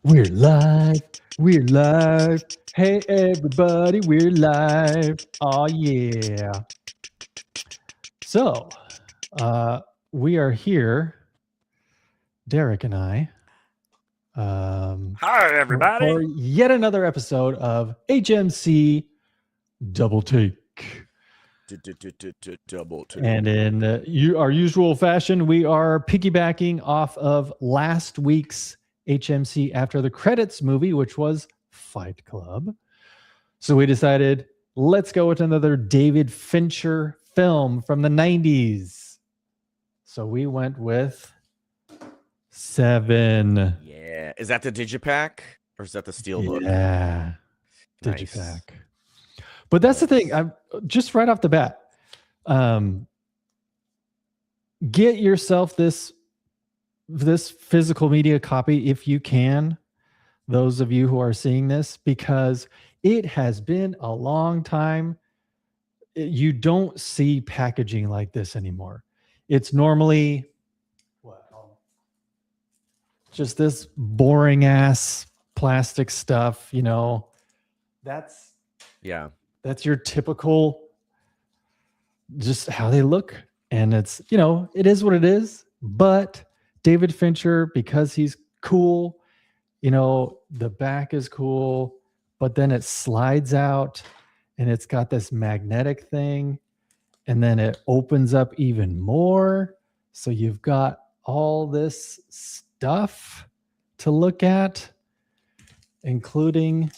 We're live. We're live. Hey, everybody, we're live. Oh, yeah. So, we are here, Derek and I, Hi, everybody. for yet another episode of HMC Double Take. Double take. And in our usual fashion, we are piggybacking off of last week's HMC After the Credits movie, which was Fight Club. So we decided, let's go with another David Fincher film from the 90s. So we went with Seven. Yeah. Is that the Digipack or is that the Steelbook? Yeah. Nice. Digipack. But that's the thing. I'm just right off the bat. Get yourself this physical media copy if you can. Those of you who are seeing this, because it has been a long time. You don't see packaging like this anymore. It's normally just this boring ass plastic stuff. You know, that's your typical, just how they look. And it's, you know, it is what it is. But David Fincher, because he's cool, you know, the back is cool, but then it slides out and it's got this magnetic thing. And then it opens up even more. So you've got all this stuff to look at, including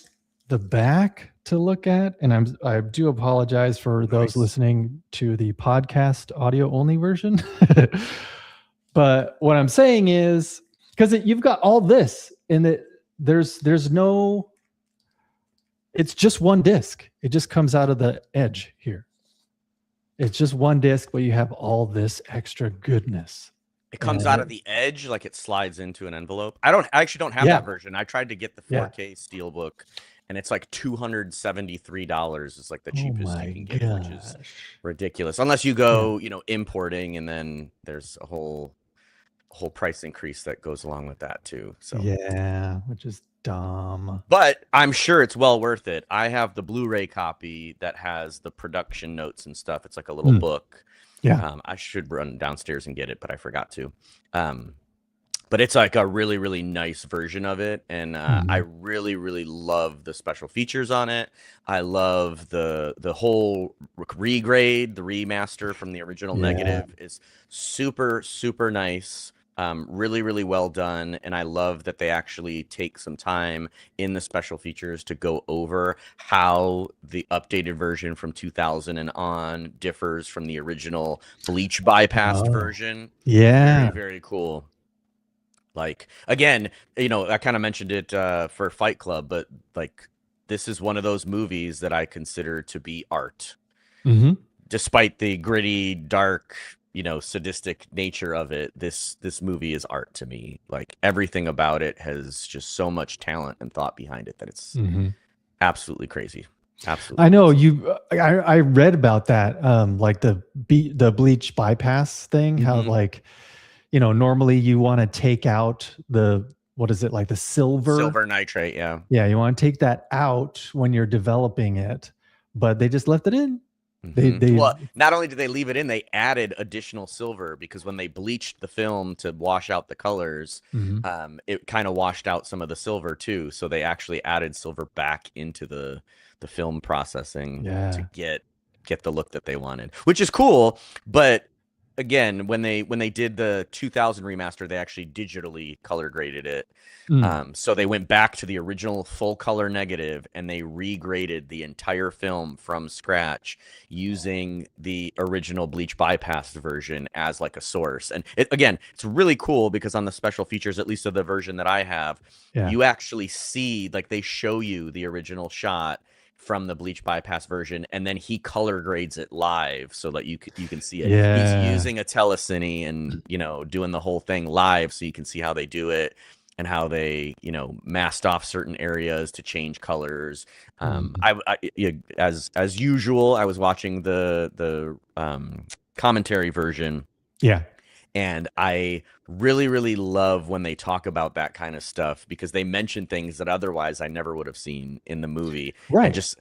the back to look at. And I do apologize for those listening to the podcast audio only version. But what I'm saying is, because you've got all this and there's no, it's just one disc. It just comes out of the edge here. It's just one disc, but you have all this extra goodness. It comes out of the edge, like it slides into an envelope. I actually don't have that version. I tried to get the 4K Steelbook, and it's like $273. It's like the cheapest you can get, which is ridiculous. Unless you go, you know, importing, and then there's a whole price increase that goes along with that too. So which is dumb. But I'm sure it's well worth it. I have the Blu-ray copy that has the production notes and stuff. It's like a little book. Yeah. I should run downstairs and get it, but I forgot to. But it's like a really, really nice version of it. And I really, really love the special features on it. I love the whole regrade, the remaster from the original negative is super, super nice. Really, really well done. And I love that they actually take some time in the special features to go over how the updated version from 2000 and on differs from the original bleach bypassed version. Yeah. Very, very cool. Like, again, you know, I kind of mentioned it for Fight Club, but like, this is one of those movies that I consider to be art. Despite the gritty, dark, you know, sadistic nature of it, this movie is art to me. Like, everything about it has just so much talent and thought behind it that it's absolutely crazy. Absolutely. I know I read about that, like the bleach bypass thing, how like, you know, normally you want to take out what is it, like the silver nitrate? Yeah. Yeah. You want to take that out when you're developing it, but they just left it in. Well, not only did they leave it in, they added additional silver because when they bleached the film to wash out the colors, it kind of washed out some of the silver too. So they actually added silver back into the film processing to get the look that they wanted, which is cool. But again, when they did the 2000 remaster, they actually digitally color graded it. So they went back to the original full color negative and they regraded the entire film from scratch using the original bleach bypassed version as like a source. And it's really cool because on the special features, at least of the version that I have, you actually see, like, they show you the original shot from the bleach bypass version, and then he color grades it live so that you can see it. He's using a telecine and, you know, doing the whole thing live so you can see how they do it and how they, you know, masked off certain areas to change colors. As usual, I was watching the commentary version. Yeah. And I really, really love when they talk about that kind of stuff because they mention things that otherwise I never would have seen in the movie. Right. And just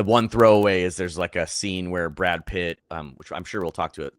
one throwaway is there's like a scene where Brad Pitt, which I'm sure we'll talk to it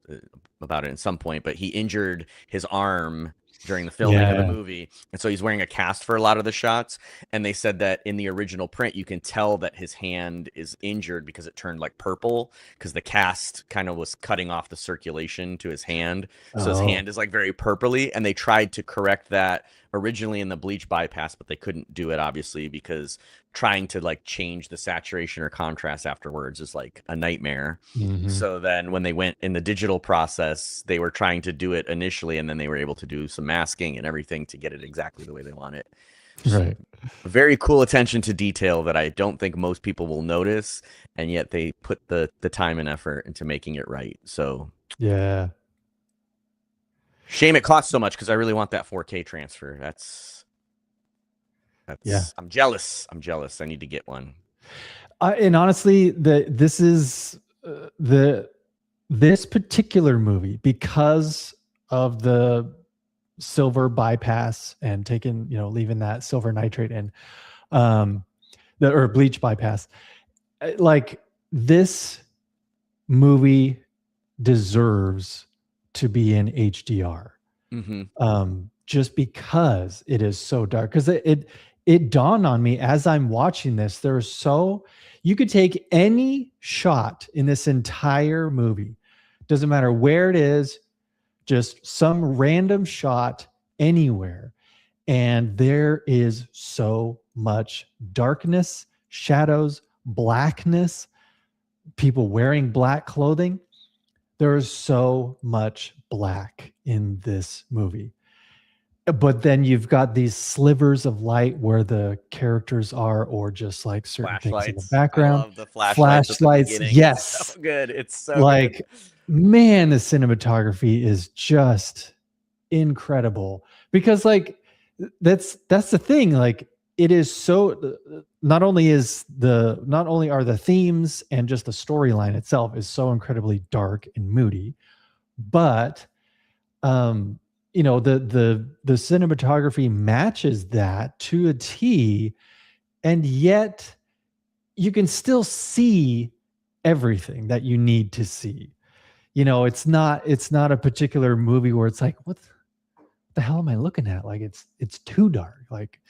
about it at some point, but he injured his arm during the filming of the movie, and so he's wearing a cast for a lot of the shots. And they said that in the original print you can tell that his hand is injured because it turned like purple because the cast kind of was cutting off the circulation to his hand, so his hand is like very purpley. And they tried to correct that originally in the bleach bypass, but they couldn't do it obviously because trying to like change the saturation or contrast afterwards is like a nightmare. So then when they went in the digital process, they were trying to do it initially, and then they were able to do some masking and everything to get it exactly the way they want it. Right. Very cool attention to detail that I don't think most people will notice, and yet they put the time and effort into making it right. So yeah, shame it costs so much because I really want that 4K transfer. That's I'm jealous. I need to get one. And honestly, this particular movie, because of the silver bypass and leaving that silver nitrate in, or bleach bypass, like this movie deserves to be in HDR. Just because it is so dark. Because it dawned on me as I'm watching this, you could take any shot in this entire movie, doesn't matter where it is, just some random shot anywhere, and there is so much darkness, shadows, blackness, people wearing black clothing. There is so much black in this movie. But then you've got these slivers of light where the characters are, or just like certain things in the background. I love the flashlights. Yes. It's so good. It's so like, good. Man, the cinematography is just incredible, because like that's the thing. Like, it is so, not only are the themes and just the storyline itself is so incredibly dark and moody, but the cinematography matches that to a T, and yet you can still see everything that you need to see. It's not a particular movie where it's like, what the hell am I looking at? Like, it's too dark. Like,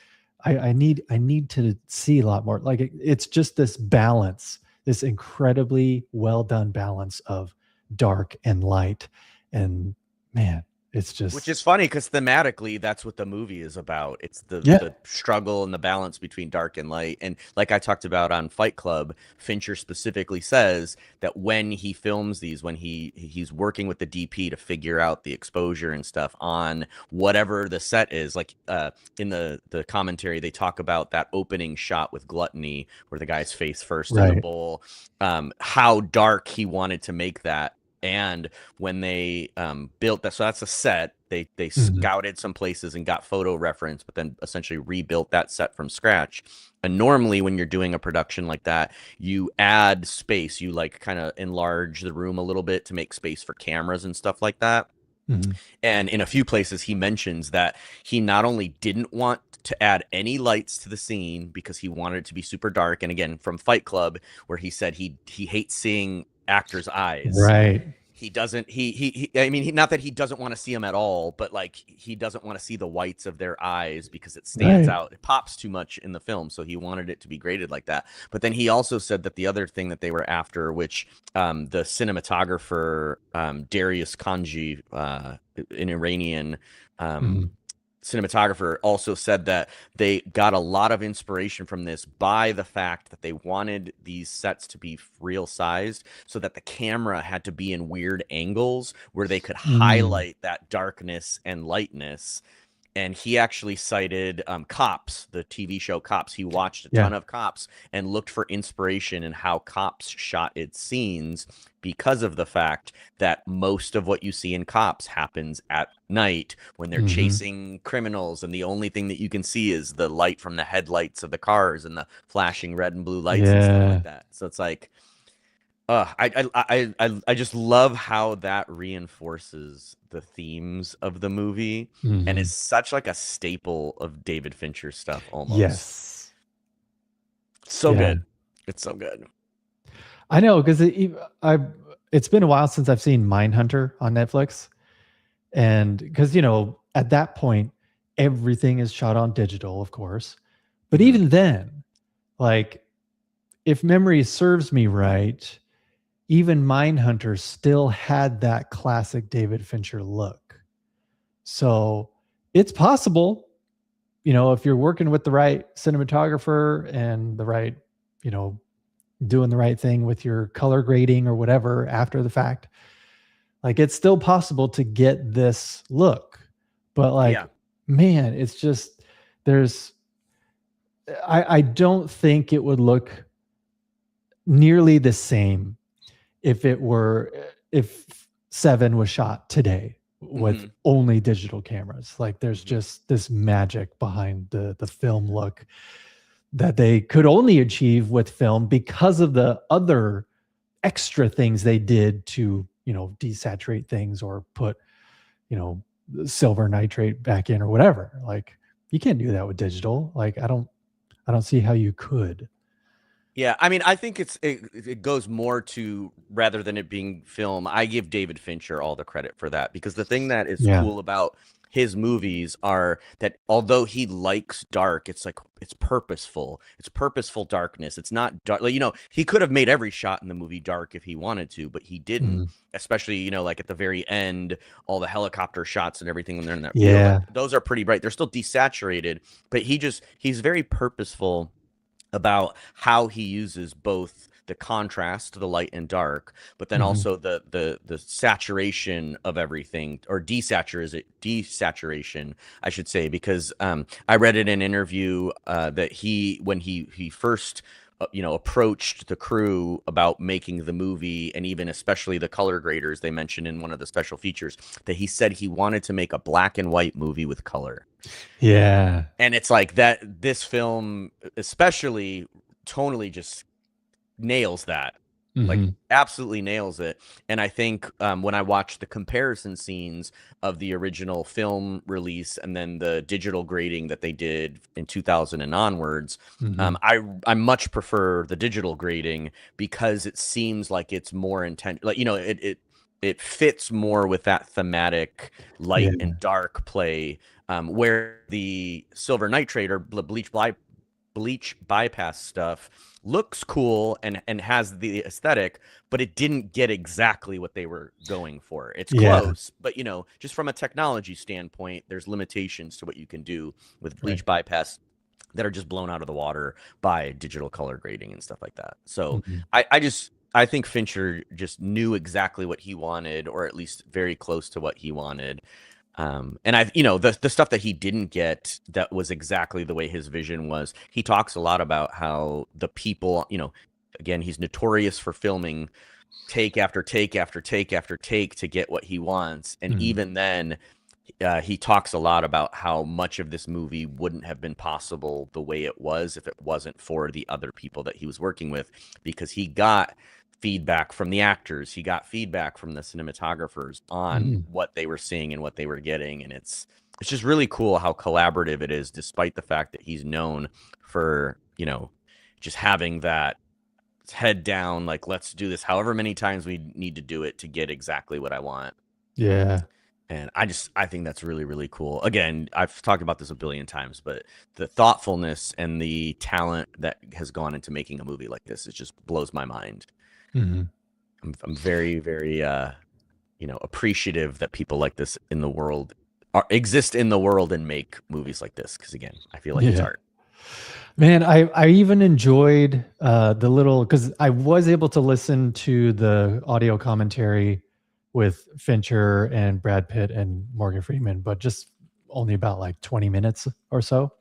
I need to see a lot more. Like, it's just this balance, this incredibly well done balance of dark and light. And man, it's just, which is funny because thematically that's what the movie is about. It's the struggle and the balance between dark and light. And like I talked about on Fight Club, Fincher specifically says that when he films these, when he's working with the DP to figure out the exposure and stuff on whatever the set is, like in the commentary, they talk about that opening shot with Gluttony where the guy's face first in the bowl, how dark he wanted to make that. And when they built that, so that's a set, they scouted some places and got photo reference, but then essentially rebuilt that set from scratch. And normally when you're doing a production like that, you add space, you like kind of enlarge the room a little bit to make space for cameras and stuff like that. And in a few places he mentions that he not only didn't want to add any lights to the scene because he wanted it to be super dark, and again from Fight Club where he said he hates seeing actors' eyes. Right. He doesn't, not that he doesn't want to see them at all, but like he doesn't want to see the whites of their eyes because it stands out. It pops too much in the film. So he wanted it to be graded like that. But then he also said that the other thing that they were after, which the cinematographer, Darius Kanji, an Iranian, cinematographer, also said that they got a lot of inspiration from this by the fact that they wanted these sets to be real sized so that the camera had to be in weird angles where they could highlight that darkness and lightness. And he actually cited Cops, the TV show Cops. He watched a ton of Cops and looked for inspiration in how Cops shot its scenes because of the fact that most of what you see in Cops happens at night when they're chasing criminals. And the only thing that you can see is the light from the headlights of the cars and the flashing red and blue lights and stuff like that. So it's like, I just love how that reinforces the themes of the movie, and it's such like a staple of David Fincher stuff almost. Yes. So good. It's so good. I know, because it's been a while since I've seen Mindhunter on Netflix. And because, at that point, everything is shot on digital, of course. But even then, like, if memory serves me right, even Mindhunter still had that classic David Fincher look. So it's possible, if you're working with the right cinematographer and the right, doing the right thing with your color grading or whatever after the fact, like, it's still possible to get this look. But man, it's just, I don't think it would look nearly the same if Seven was shot today with only digital cameras. Like, there's just this magic behind the film look that they could only achieve with film because of the other extra things they did to, desaturate things or put, silver nitrate back in or whatever. Like, you can't do that with digital. Like, I don't see how you could. Yeah, I mean, I think it goes more to, rather than it being film, I give David Fincher all the credit for that, because the thing that is cool about his movies are that although he likes dark, it's like, it's purposeful. It's purposeful darkness. It's not dark. Like, he could have made every shot in the movie dark if he wanted to, but he didn't. Especially, like at the very end, all the helicopter shots and everything when they're in that field, like, those are pretty bright. They're still desaturated, but he's very purposeful about how he uses both the contrast, the light and dark, but then also the saturation of everything, or desaturation, I should say, because I read in an interview that when he first approached the crew about making the movie, and even especially the color graders, they mentioned in one of the special features that he said he wanted to make a black and white movie with color. Yeah. And it's like that, this film especially tonally just nails that. Like, absolutely nails it. And I think when I watched the comparison scenes of the original film release and then the digital grading that they did in 2000 and onwards, I much prefer the digital grading, because it seems like it's more intense. Like, it fits more with that thematic light and dark play, where the silver nitrate or bleach bypass stuff looks cool and has the aesthetic, but it didn't get exactly what they were going for. It's close, but just from a technology standpoint, there's limitations to what you can do with bleach bypass that are just blown out of the water by digital color grading and stuff like that. So I think Fincher just knew exactly what he wanted, or at least very close to what he wanted. And the stuff that he didn't get that was exactly the way his vision was, he talks a lot about how the people, again, he's notorious for filming take after take after take after take to get what he wants. And even then, he talks a lot about how much of this movie wouldn't have been possible the way it was if it wasn't for the other people that he was working with, because he got feedback from the actors, he got feedback from the cinematographers on what they were seeing and what they were getting. And it's just really cool how collaborative it is, despite the fact that he's known for, just having that head down, like, let's do this however many times we need to do it to get exactly what I want. Yeah. And I think that's really, really cool. Again, I've talked about this a billion times, but the thoughtfulness and the talent that has gone into making a movie like this, it just blows my mind. I'm very, very, appreciative that people like this in the world exist in the world and make movies like this. Because again, I feel like it's art. Man, I even enjoyed because I was able to listen to the audio commentary with Fincher and Brad Pitt and Morgan Freeman, but just only about like 20 minutes or so.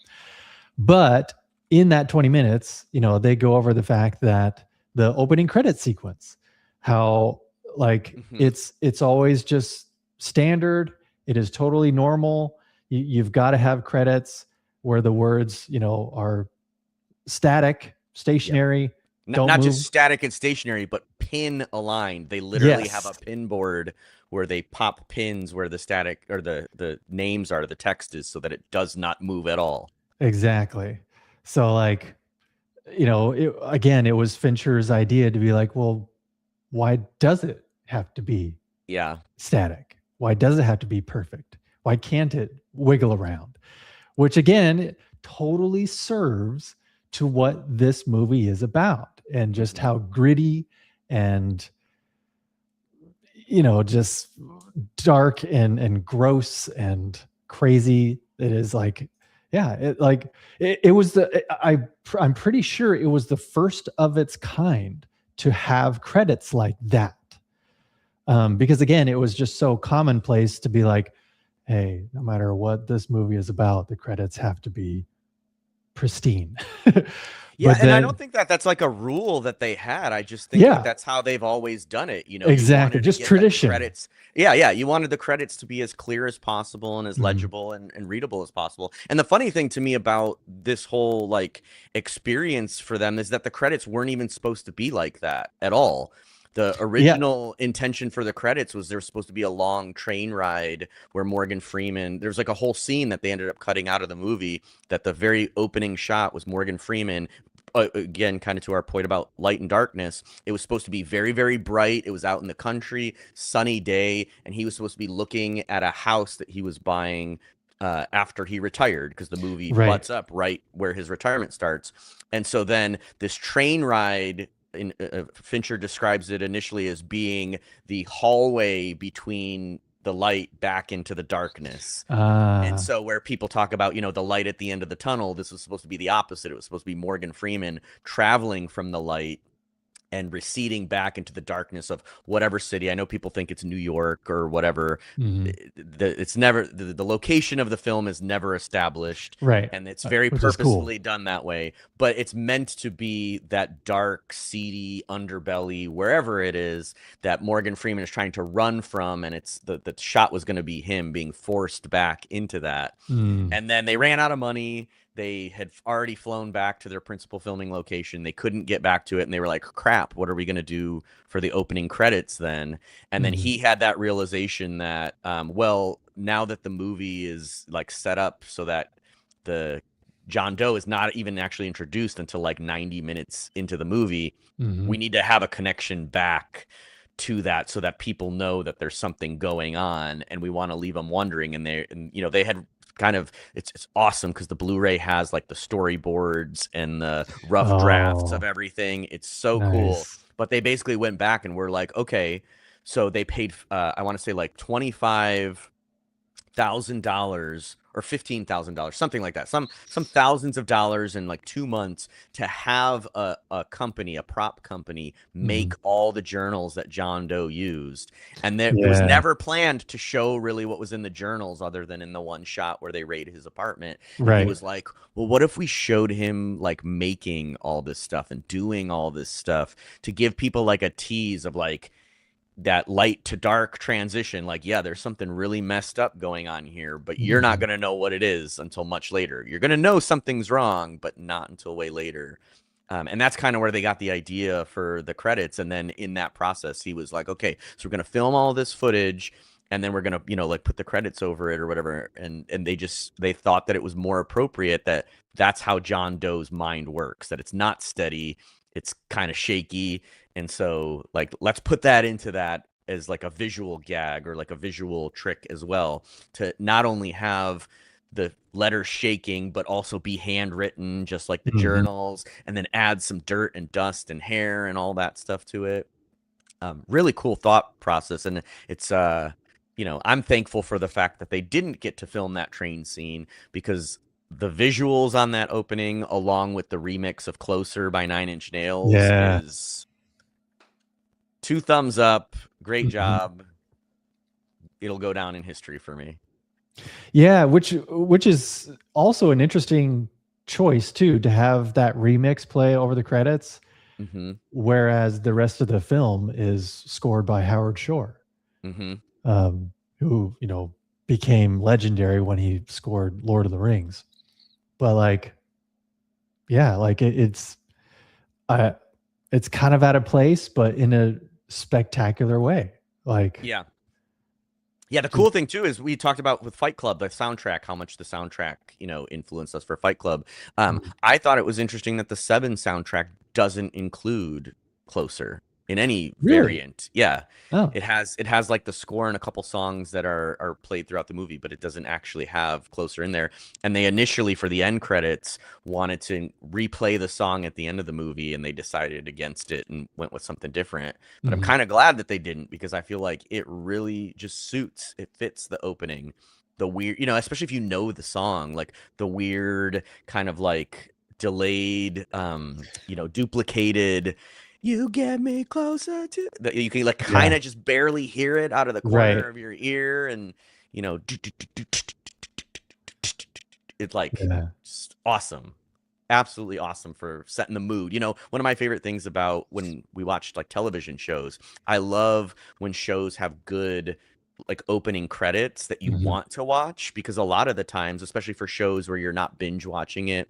But in that 20 minutes, they go over the fact that the opening credit sequence, how it's always just standard. It is totally normal. You've got to have credits where the words, are static, stationary. Not just static and stationary, but pin aligned. They literally have a pin board where they pop pins where the static or the names are, the text is, so that it does not move at all. Exactly. So like, you know, it was Fincher's idea to be like, well, why does it have to be static? Why does it have to be perfect? Why can't it wiggle around? Which again, totally serves to what this movie is about, and just how gritty and, you know, just dark and gross and crazy it is. Like, yeah, it was I'm pretty sure it was the first of its kind to have credits like that. Because again, it was just so commonplace to be like, hey, no matter what this movie is about, the credits have to be pristine. Yeah, and I don't think that that's like a rule that they had. I just think that that's how they've always done it. You know, exactly, just tradition. Credits. Yeah, you wanted the credits to be as clear as possible and as legible and readable as possible. And the funny thing to me about this whole like experience for them is that the credits weren't even supposed to be like that at all. The original intention for the credits was there was supposed to be a long train ride where Morgan Freeman, there's like a whole scene that they ended up cutting out of the movie, that the very opening shot was Morgan Freeman. Again, kind of to our point about light and darkness, it was supposed to be very, very bright. It was out in the country, sunny day, and he was supposed to be looking at a house that he was buying after he retired, because the movie butts up right where his retirement starts. And so then this train ride, Fincher describes it initially as being the hallway between the light back into the darkness. And so where people talk about, you know, the light at the end of the tunnel, this was supposed to be the opposite. It was supposed to be Morgan Freeman traveling from the light and receding back into the darkness of whatever city. I know people think it's New York or whatever. It's never, the location of the film is never established. Right. And it's very purposefully done that way. But it's meant to be that dark, seedy underbelly, wherever it is, that Morgan Freeman is trying to run from. And it's the shot was going to be him being forced back into that. And then they ran out of money. They had already flown back to their principal filming location. They couldn't get back to it. And they were like, crap, what are we going to do for the opening credits then? And then he had that realization that, well, now that the movie is like set up so that the John Doe is not even actually introduced until like 90 minutes into the movie, we need to have a connection back to that so that people know that there's something going on, and we want to leave them wondering. And you know, they had kind of, it's awesome because the Blu-ray has like the storyboards and the rough drafts of everything. It's so cool. But they basically went back and were like, okay, so they paid I want to say like $25,000 or $15,000, something like that, some thousands of dollars in like 2 months to have a company, a prop company, make all the journals that John Doe used. And it was never planned to show really what was in the journals other than in the one shot where they raid his apartment. Right. He was like, well, what if we showed him like making all this stuff and doing all this stuff to give people like a tease of like that light to dark transition, like, yeah, there's something really messed up going on here, but you're not going to know what it is until much later. You're going to know something's wrong, but not until way later. And that's kind of where they got the idea for the credits. And then in that process, he was like, okay, so we're going to film all this footage, and then we're going to, you know, like put the credits over it or whatever. And they thought that it was more appropriate that that's how John Doe's mind works, that it's not steady. It's kind of shaky. And so like, let's put that into that as like a visual gag or like a visual trick as well, to not only have the letters shaking, but also be handwritten, just like the journals, and then add some dirt and dust and hair and all that stuff to it. Really cool thought process. And it's, you know, I'm thankful for the fact that they didn't get to film that train scene, because the visuals on that opening, along with the remix of Closer by 9 Inch Nails, is 2 thumbs up. Great job. It'll go down in history for me. Yeah, which is also an interesting choice too, to have that remix play over the credits, whereas the rest of the film is scored by Howard Shore, who, you know, became legendary when he scored Lord of the Rings. But like, yeah, like it's it's kind of out of place, but in a spectacular way. Like, yeah. Yeah, the cool thing too is we talked about with Fight Club, the soundtrack, how much the soundtrack, influenced us for Fight Club. I thought it was interesting that the Seven soundtrack doesn't include Closer in any variant. Yeah. Oh. It has like the score and a couple songs that are played throughout the movie, but it doesn't actually have Closer in there. And they initially, for the end credits, wanted to replay the song at the end of the movie, and they decided against it and went with something different. But I'm kind of glad that they didn't, because I feel like it really just suits, it fits the opening. The weird, especially if you know the song, like the weird kind of like delayed, duplicated, you get me closer to that, you can like kind of just barely hear it out of the corner of your ear, and it's like just awesome, absolutely awesome for setting the mood. One of my favorite things about when we watched like television shows, I love when shows have good like opening credits that you want to watch, because a lot of the times, especially for shows where you're not binge watching it,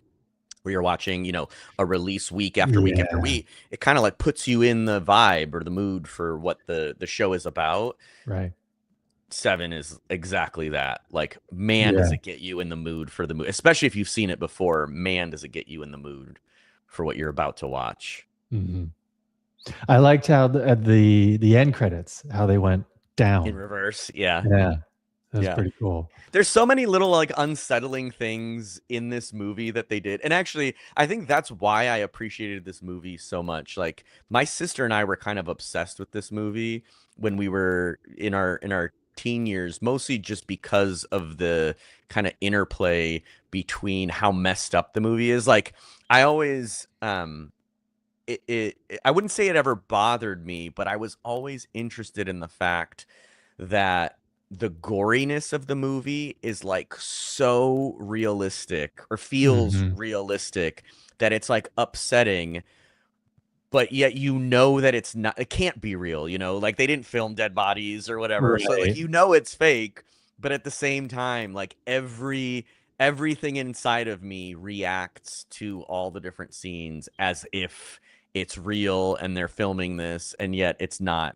where you're watching, a release week after week after week, it kind of like puts you in the vibe or the mood for what the show is about. Right. Seven is exactly that. Like, man, does it get you in the mood for the movie, especially if you've seen it before. Man, does it get you in the mood for what you're about to watch. I liked how the end credits, how they went down in reverse. Yeah. That's pretty cool. There's so many little like unsettling things in this movie that they did. And actually, I think that's why I appreciated this movie so much. Like, my sister and I were kind of obsessed with this movie when we were in our teen years, mostly just because of the kind of interplay between how messed up the movie is. Like, I always I wouldn't say it ever bothered me, but I was always interested in the fact that the goriness of the movie is like so realistic, or feels realistic, that it's like upsetting, but yet that it's not, it can't be real, like they didn't film dead bodies or whatever. So like, it's fake, but at the same time, like everything inside of me reacts to all the different scenes as if it's real and they're filming this, and yet it's not.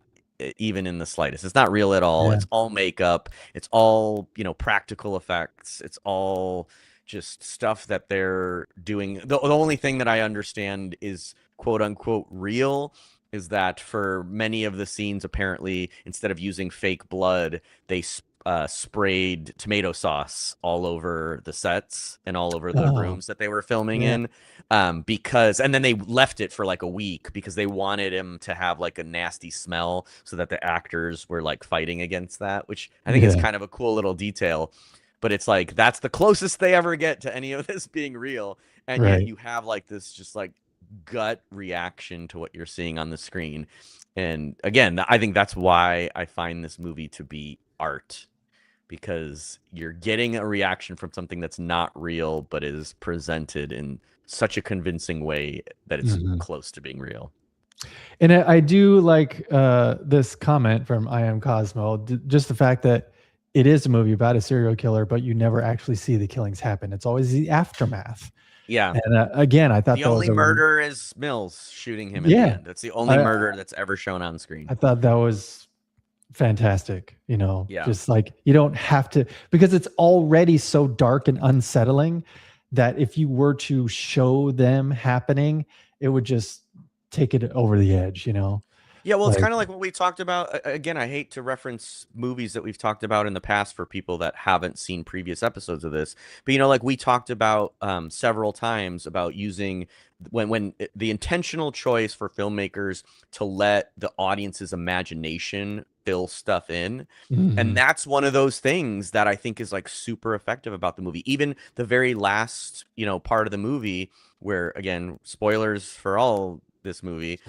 Even in the slightest, it's not real at all. It's all makeup, it's all practical effects, it's all just stuff that they're doing. The only thing that I understand is quote unquote real is that for many of the scenes, apparently, instead of using fake blood, they sprayed tomato sauce all over the sets and all over the rooms that they were filming in, because, and then they left it for like a week because they wanted him to have like a nasty smell, so that the actors were like fighting against that, which I think is kind of a cool little detail. But it's like, that's the closest they ever get to any of this being real, and yet you have like this just like gut reaction to what you're seeing on the screen. And again, I think that's why I find this movie to be art, because you're getting a reaction from something that's not real, but is presented in such a convincing way that it's close to being real. And I do like this comment from I Am Cosmo, just the fact that it is a movie about a serial killer, but you never actually see the killings happen. It's always the aftermath. Yeah. And again, I thought the only murder is Mills shooting him at the end. That's the only murder that's ever shown on screen. I thought that was fantastic. Just like, you don't have to, because it's already so dark and unsettling that if you were to show them happening, it would just take it over the edge. Yeah, well, it's kind of like what we talked about. Again, I hate to reference movies that we've talked about in the past for people that haven't seen previous episodes of this. But, like we talked about several times about using when the intentional choice for filmmakers to let the audience's imagination fill stuff in. And that's one of those things that I think is like super effective about the movie. Even the very last, part of the movie where, again, spoilers for all this movie,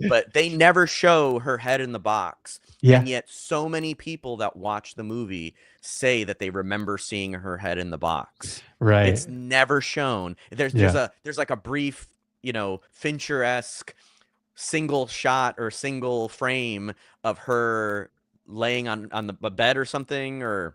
but they never show her head in the box, and yet so many people that watch the movie say that they remember seeing her head in the box. It's never shown. There's like a brief, Fincher-esque single shot or single frame of her laying on the bed or something, or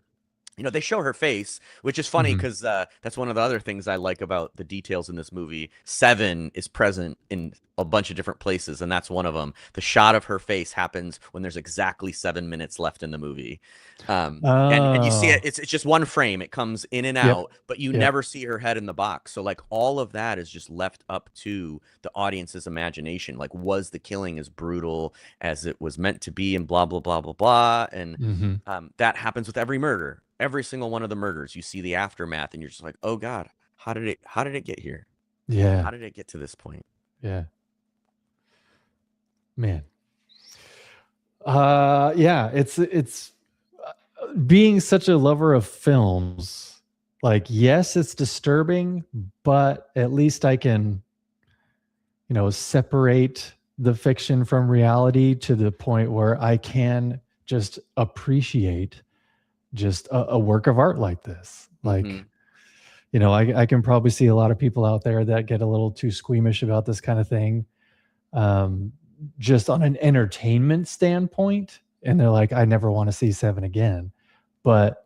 they show her face, which is funny because that's one of the other things I like about the details in this movie. Seven is present in a bunch of different places, and that's one of them. The shot of her face happens when there's exactly 7 minutes left in the movie. And you see it, it's just one frame. It comes in and out, but you never see her head in the box. So like all of that is just left up to the audience's imagination. Like, was the killing as brutal as it was meant to be, and blah, blah, blah, blah, blah. And that happens with every murder. Every single one of the murders, you see the aftermath, and you're just like, "Oh God, how did it get here? Yeah, how did it get to this point?" Yeah, man. Yeah, it's being such a lover of films. Like, yes, it's disturbing, but at least I can, separate the fiction from reality to the point where I can just appreciate just a work of art like this. Like, I can probably see a lot of people out there that get a little too squeamish about this kind of thing, just on an entertainment standpoint. And they're like, I never want to see Seven again. But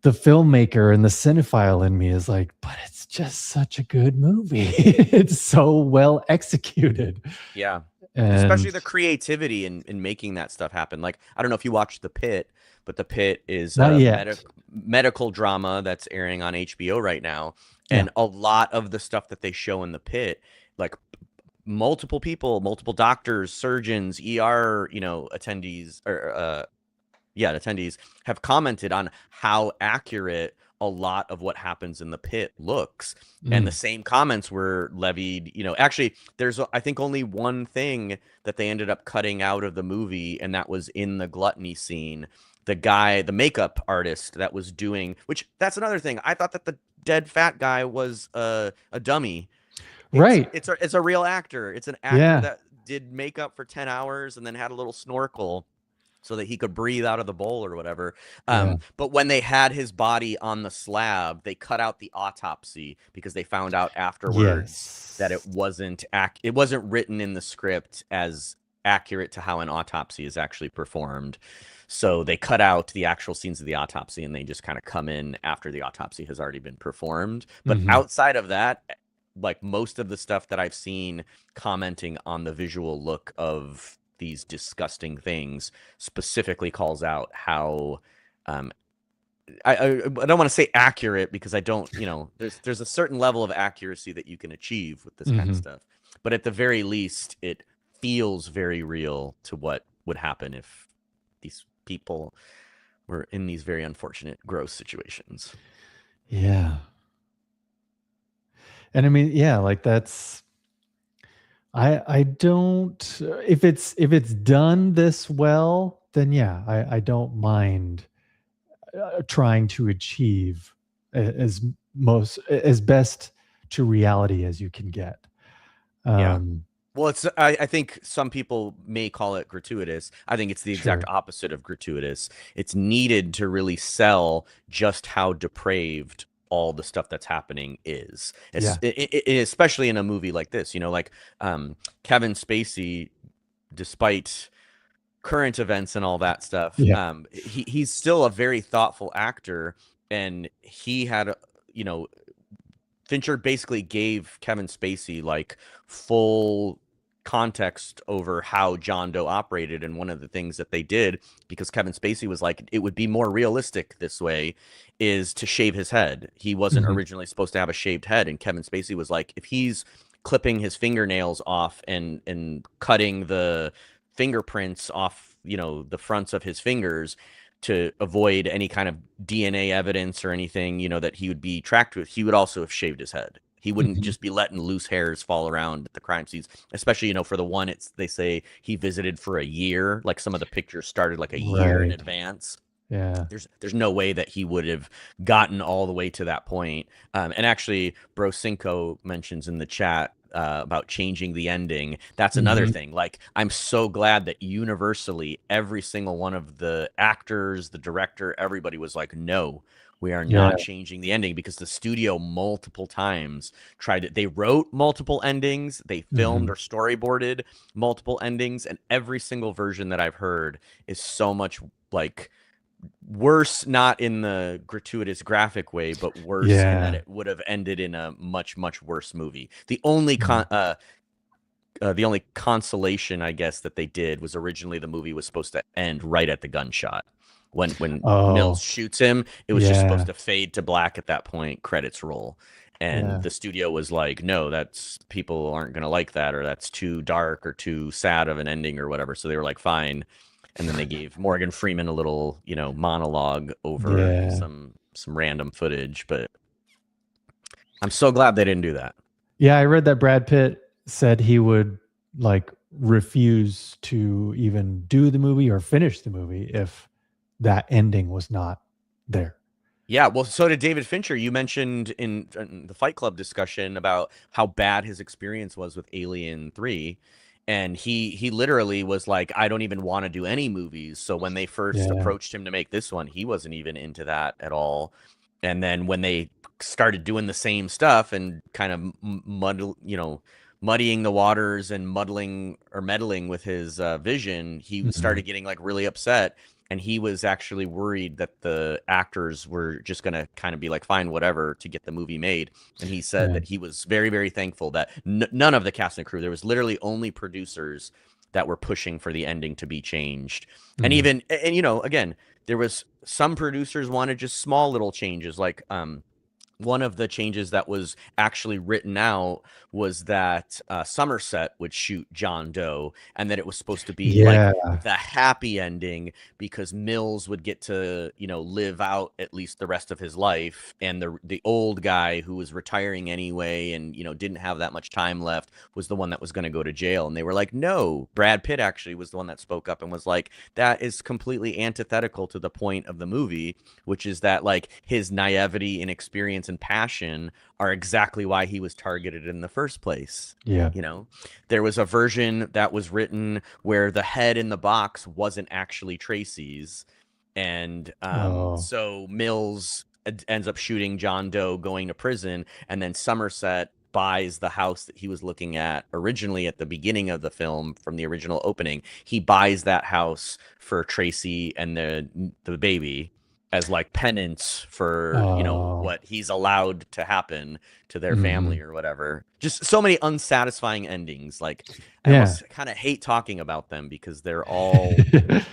the filmmaker and the cinephile in me is like, but it's just such a good movie. It's so well executed. Yeah. And especially the creativity in making that stuff happen. Like, I don't know if you watched The Pit, but The Pit is a medical drama that's airing on HBO right now. And a lot of the stuff that they show in The Pit, like multiple people, multiple doctors, surgeons, ER, attendees, or attendees have commented on how accurate a lot of what happens in The Pit looks. And the same comments were levied, actually there's, I think, only one thing that they ended up cutting out of the movie, and that was in the gluttony scene. The makeup artist that was doing, which that's another thing. I thought that the dead fat guy was a dummy. It's a real actor. It's an actor that did makeup for 10 hours and then had a little snorkel so that he could breathe out of the bowl or whatever. But when they had his body on the slab, they cut out the autopsy because they found out afterwards that it wasn't written in the script as accurate to how an autopsy is actually performed. So they cut out the actual scenes of the autopsy, and they just kind of come in after the autopsy has already been performed. But outside of that, like most of the stuff that I've seen commenting on the visual look of these disgusting things specifically calls out how I don't want to say accurate, because I don't, there's a certain level of accuracy that you can achieve with this kind of stuff, but at the very least it feels very real to what would happen if these people were in these very unfortunate, gross situations. Yeah. And I mean, like that's, I don't, if it's done this well, then I don't mind trying to achieve as best to reality as you can get. Well, I think some people may call it gratuitous. I think it's the exact opposite of gratuitous. It's needed to really sell just how depraved all the stuff that's happening is. Especially in a movie like this, Kevin Spacey, despite current events and all that stuff, he's still a very thoughtful actor, and he had, Fincher basically gave Kevin Spacey like full context over how John Doe operated. And one of the things that they did, because Kevin Spacey was like, it would be more realistic this way, is to shave his head. He wasn't originally supposed to have a shaved head. And Kevin Spacey was like, if he's clipping his fingernails off and cutting the fingerprints off, the fronts of his fingers to avoid any kind of DNA evidence or anything, that he would be tracked with, he would also have shaved his head. He wouldn't just be letting loose hairs fall around at the crime scenes, especially, for the one, they say he visited for a year. Like some of the pictures started like a year in advance. Yeah. There's no way that he would have gotten all the way to that point. And actually, Bro Cinco mentions in the chat about changing the ending. That's another thing. Like, I'm so glad that universally every single one of the actors, the director, everybody was like, no, we are not changing the ending, because the studio multiple times tried it. They wrote multiple endings, they filmed or storyboarded multiple endings, and every single version that I've heard is so much like worse, not in the gratuitous graphic way, but worse in that it would have ended in a much, much worse movie. The only consolation, I guess, that they did was originally the movie was supposed to end right at the gunshot. When Mills shoots him, it was just supposed to fade to black at that point, credits roll. And the studio was like, no, that's people aren't going to like that, or that's too dark or too sad of an ending or whatever. So they were like, fine. And then they gave Morgan Freeman a little, monologue over some random footage. But I'm so glad they didn't do that. Yeah, I read that Brad Pitt said he would like refuse to even do the movie or finish the movie if that ending was not there. Yeah, well, so did David Fincher. You mentioned in the Fight Club discussion about how bad his experience was with Alien 3. And he literally was like, I don't even want to do any movies. So when they first approached him to make this one, he wasn't even into that at all. And then when they started doing the same stuff and kind of muddying the waters and meddling with his vision, he started getting like really upset. And he was actually worried that the actors were just going to kind of be like, fine, whatever, to get the movie made. And he said that he was very, very thankful that none of the cast and crew, there was literally only producers that were pushing for the ending to be changed. And even, again, there was some producers wanted just small little changes. Like one of the changes that was actually written out was that Somerset would shoot John Doe, and that it was supposed to be like the happy ending because Mills would get to, live out at least the rest of his life. And the old guy who was retiring anyway and, didn't have that much time left was the one that was going to go to jail. And they were like, no, Brad Pitt actually was the one that spoke up and was like, that is completely antithetical to the point of the movie, which is that like his naivety and experience and passion are exactly why he was targeted in the first place. There was a version that was written where the head in the box wasn't actually Tracy's, and so Mills ends up shooting John Doe, going to prison, and then Somerset buys the house that he was looking at originally at the beginning of the film from the original opening. He buys that house for Tracy and the baby as like penance for, what he's allowed to happen to their family or whatever. Just so many unsatisfying endings. Like I almost kind of hate talking about them because they're all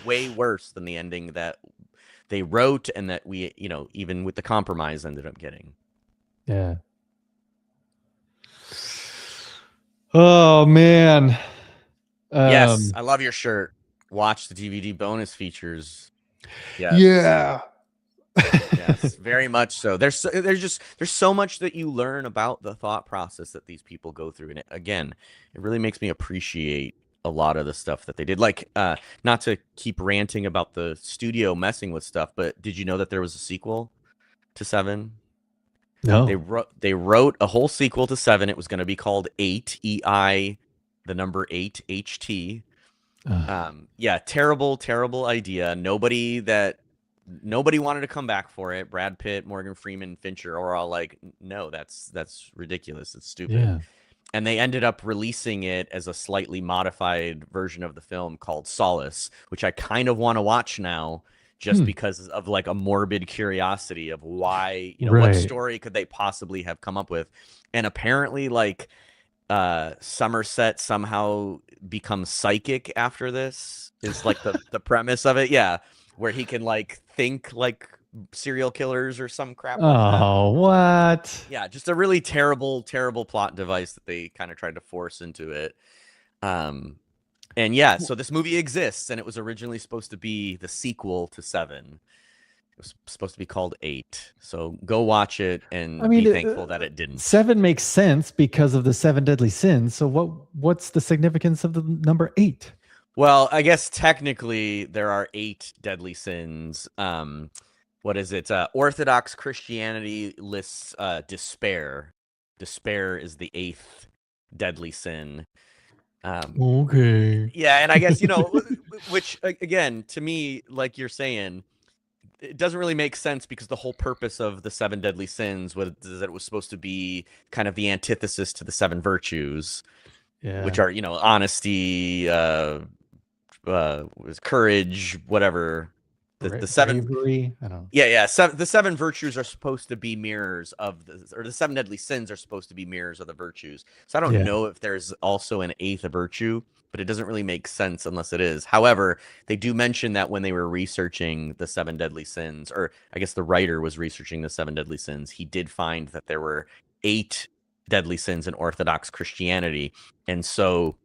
way worse than the ending that they wrote and that we, even with the compromise ended up getting. Yeah. Oh man. Yes, I love your shirt. Watch the DVD bonus features. Yes. Yeah. Yes, very much so. There's so much that you learn about the thought process that these people go through, and it really makes me appreciate a lot of the stuff that they did. Like, not to keep ranting about the studio messing with stuff, but did you know that there was a sequel to 7? No. They wrote a whole sequel to 7. It was going to be called 8, EI, the number 8, HT. Terrible idea. Nobody wanted to come back for it. Brad Pitt, Morgan Freeman, Fincher are all like, no, that's ridiculous. It's stupid. Yeah. And they ended up releasing it as a slightly modified version of the film called Solace, which I kind of want to watch now just because of like a morbid curiosity of why, what story could they possibly have come up with? And apparently like Somerset somehow becomes psychic after this is like the premise of it. Yeah. Where he can like think like serial killers or some crap like that. Oh, what? Yeah, just a really terrible plot device that they kind of tried to force into it. And yeah, so this movie exists, and it was originally supposed to be the sequel to 7. It was supposed to be called 8. So go watch it and be thankful that it didn't. 7 makes sense because of the 7 deadly sins. So what's the significance of the number 8? Well, I guess technically there are 8 deadly sins. What is it? Orthodox Christianity lists despair. Despair is the 8th deadly sin. Okay. Yeah, and I guess, which, again, to me, like you're saying, it doesn't really make sense because the whole purpose of the 7 deadly sins was that it was supposed to be kind of the antithesis to the 7 virtues, which are, honesty, courage, whatever, the seven bravery. I don't know. Yeah. The seven virtues are supposed to be mirrors of the seven deadly sins are supposed to be mirrors of the virtues. So I don't know if there's also an eighth virtue, but it doesn't really make sense unless it is. However, they do mention that when they were researching the seven deadly sins, or I guess the writer was researching the seven deadly sins, he did find that there were 8 deadly sins in Orthodox Christianity. And so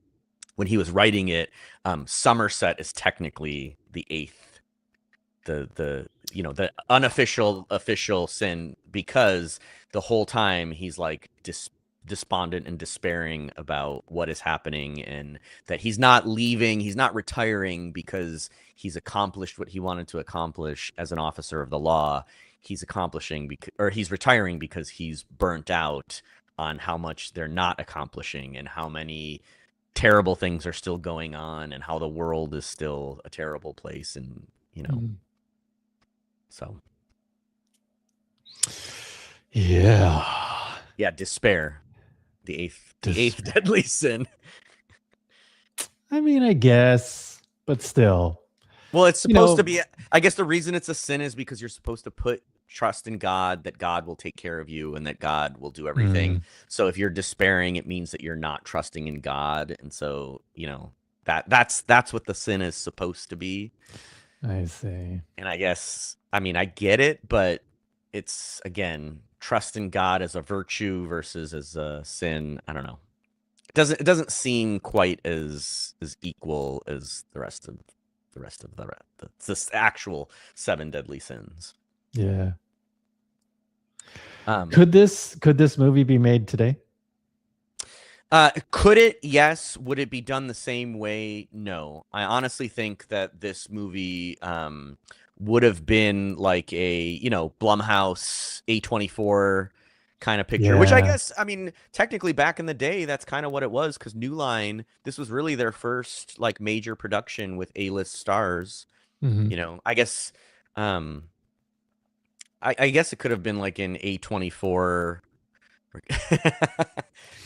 when he was writing it, Somerset is technically the 8th, the unofficial official sin, because the whole time he's like despondent and despairing about what is happening, and that he's not leaving, he's not retiring because he's accomplished what he wanted to accomplish as an officer of the law. He's retiring because he's burnt out on how much they're not accomplishing and how many terrible things are still going on and how the world is still a terrible place. And, so. Yeah. Yeah. Despair. The eighth deadly sin. I mean, I guess, but still. Well, it's supposed to be, I guess the reason it's a sin is because you're supposed to put trust in God, that God will take care of you and that God will do everything. So if you're despairing, it means that you're not trusting in God. And so, that's what the sin is supposed to be. I see. And I guess, I mean, I get it, but it's, again, trust in God as a virtue versus as a sin. I don't know. It doesn't seem quite as equal as the rest of the actual 7 deadly sins. Yeah. Could this movie be made today? Could it? Yes. Would it be done the same way? No. I honestly think that this movie would have been like a, Blumhouse A24 kind of picture, which I guess, I mean, technically back in the day, that's kind of what it was, because New Line, this was really their first like major production with A-list stars. I guess I guess it could have been like an A24.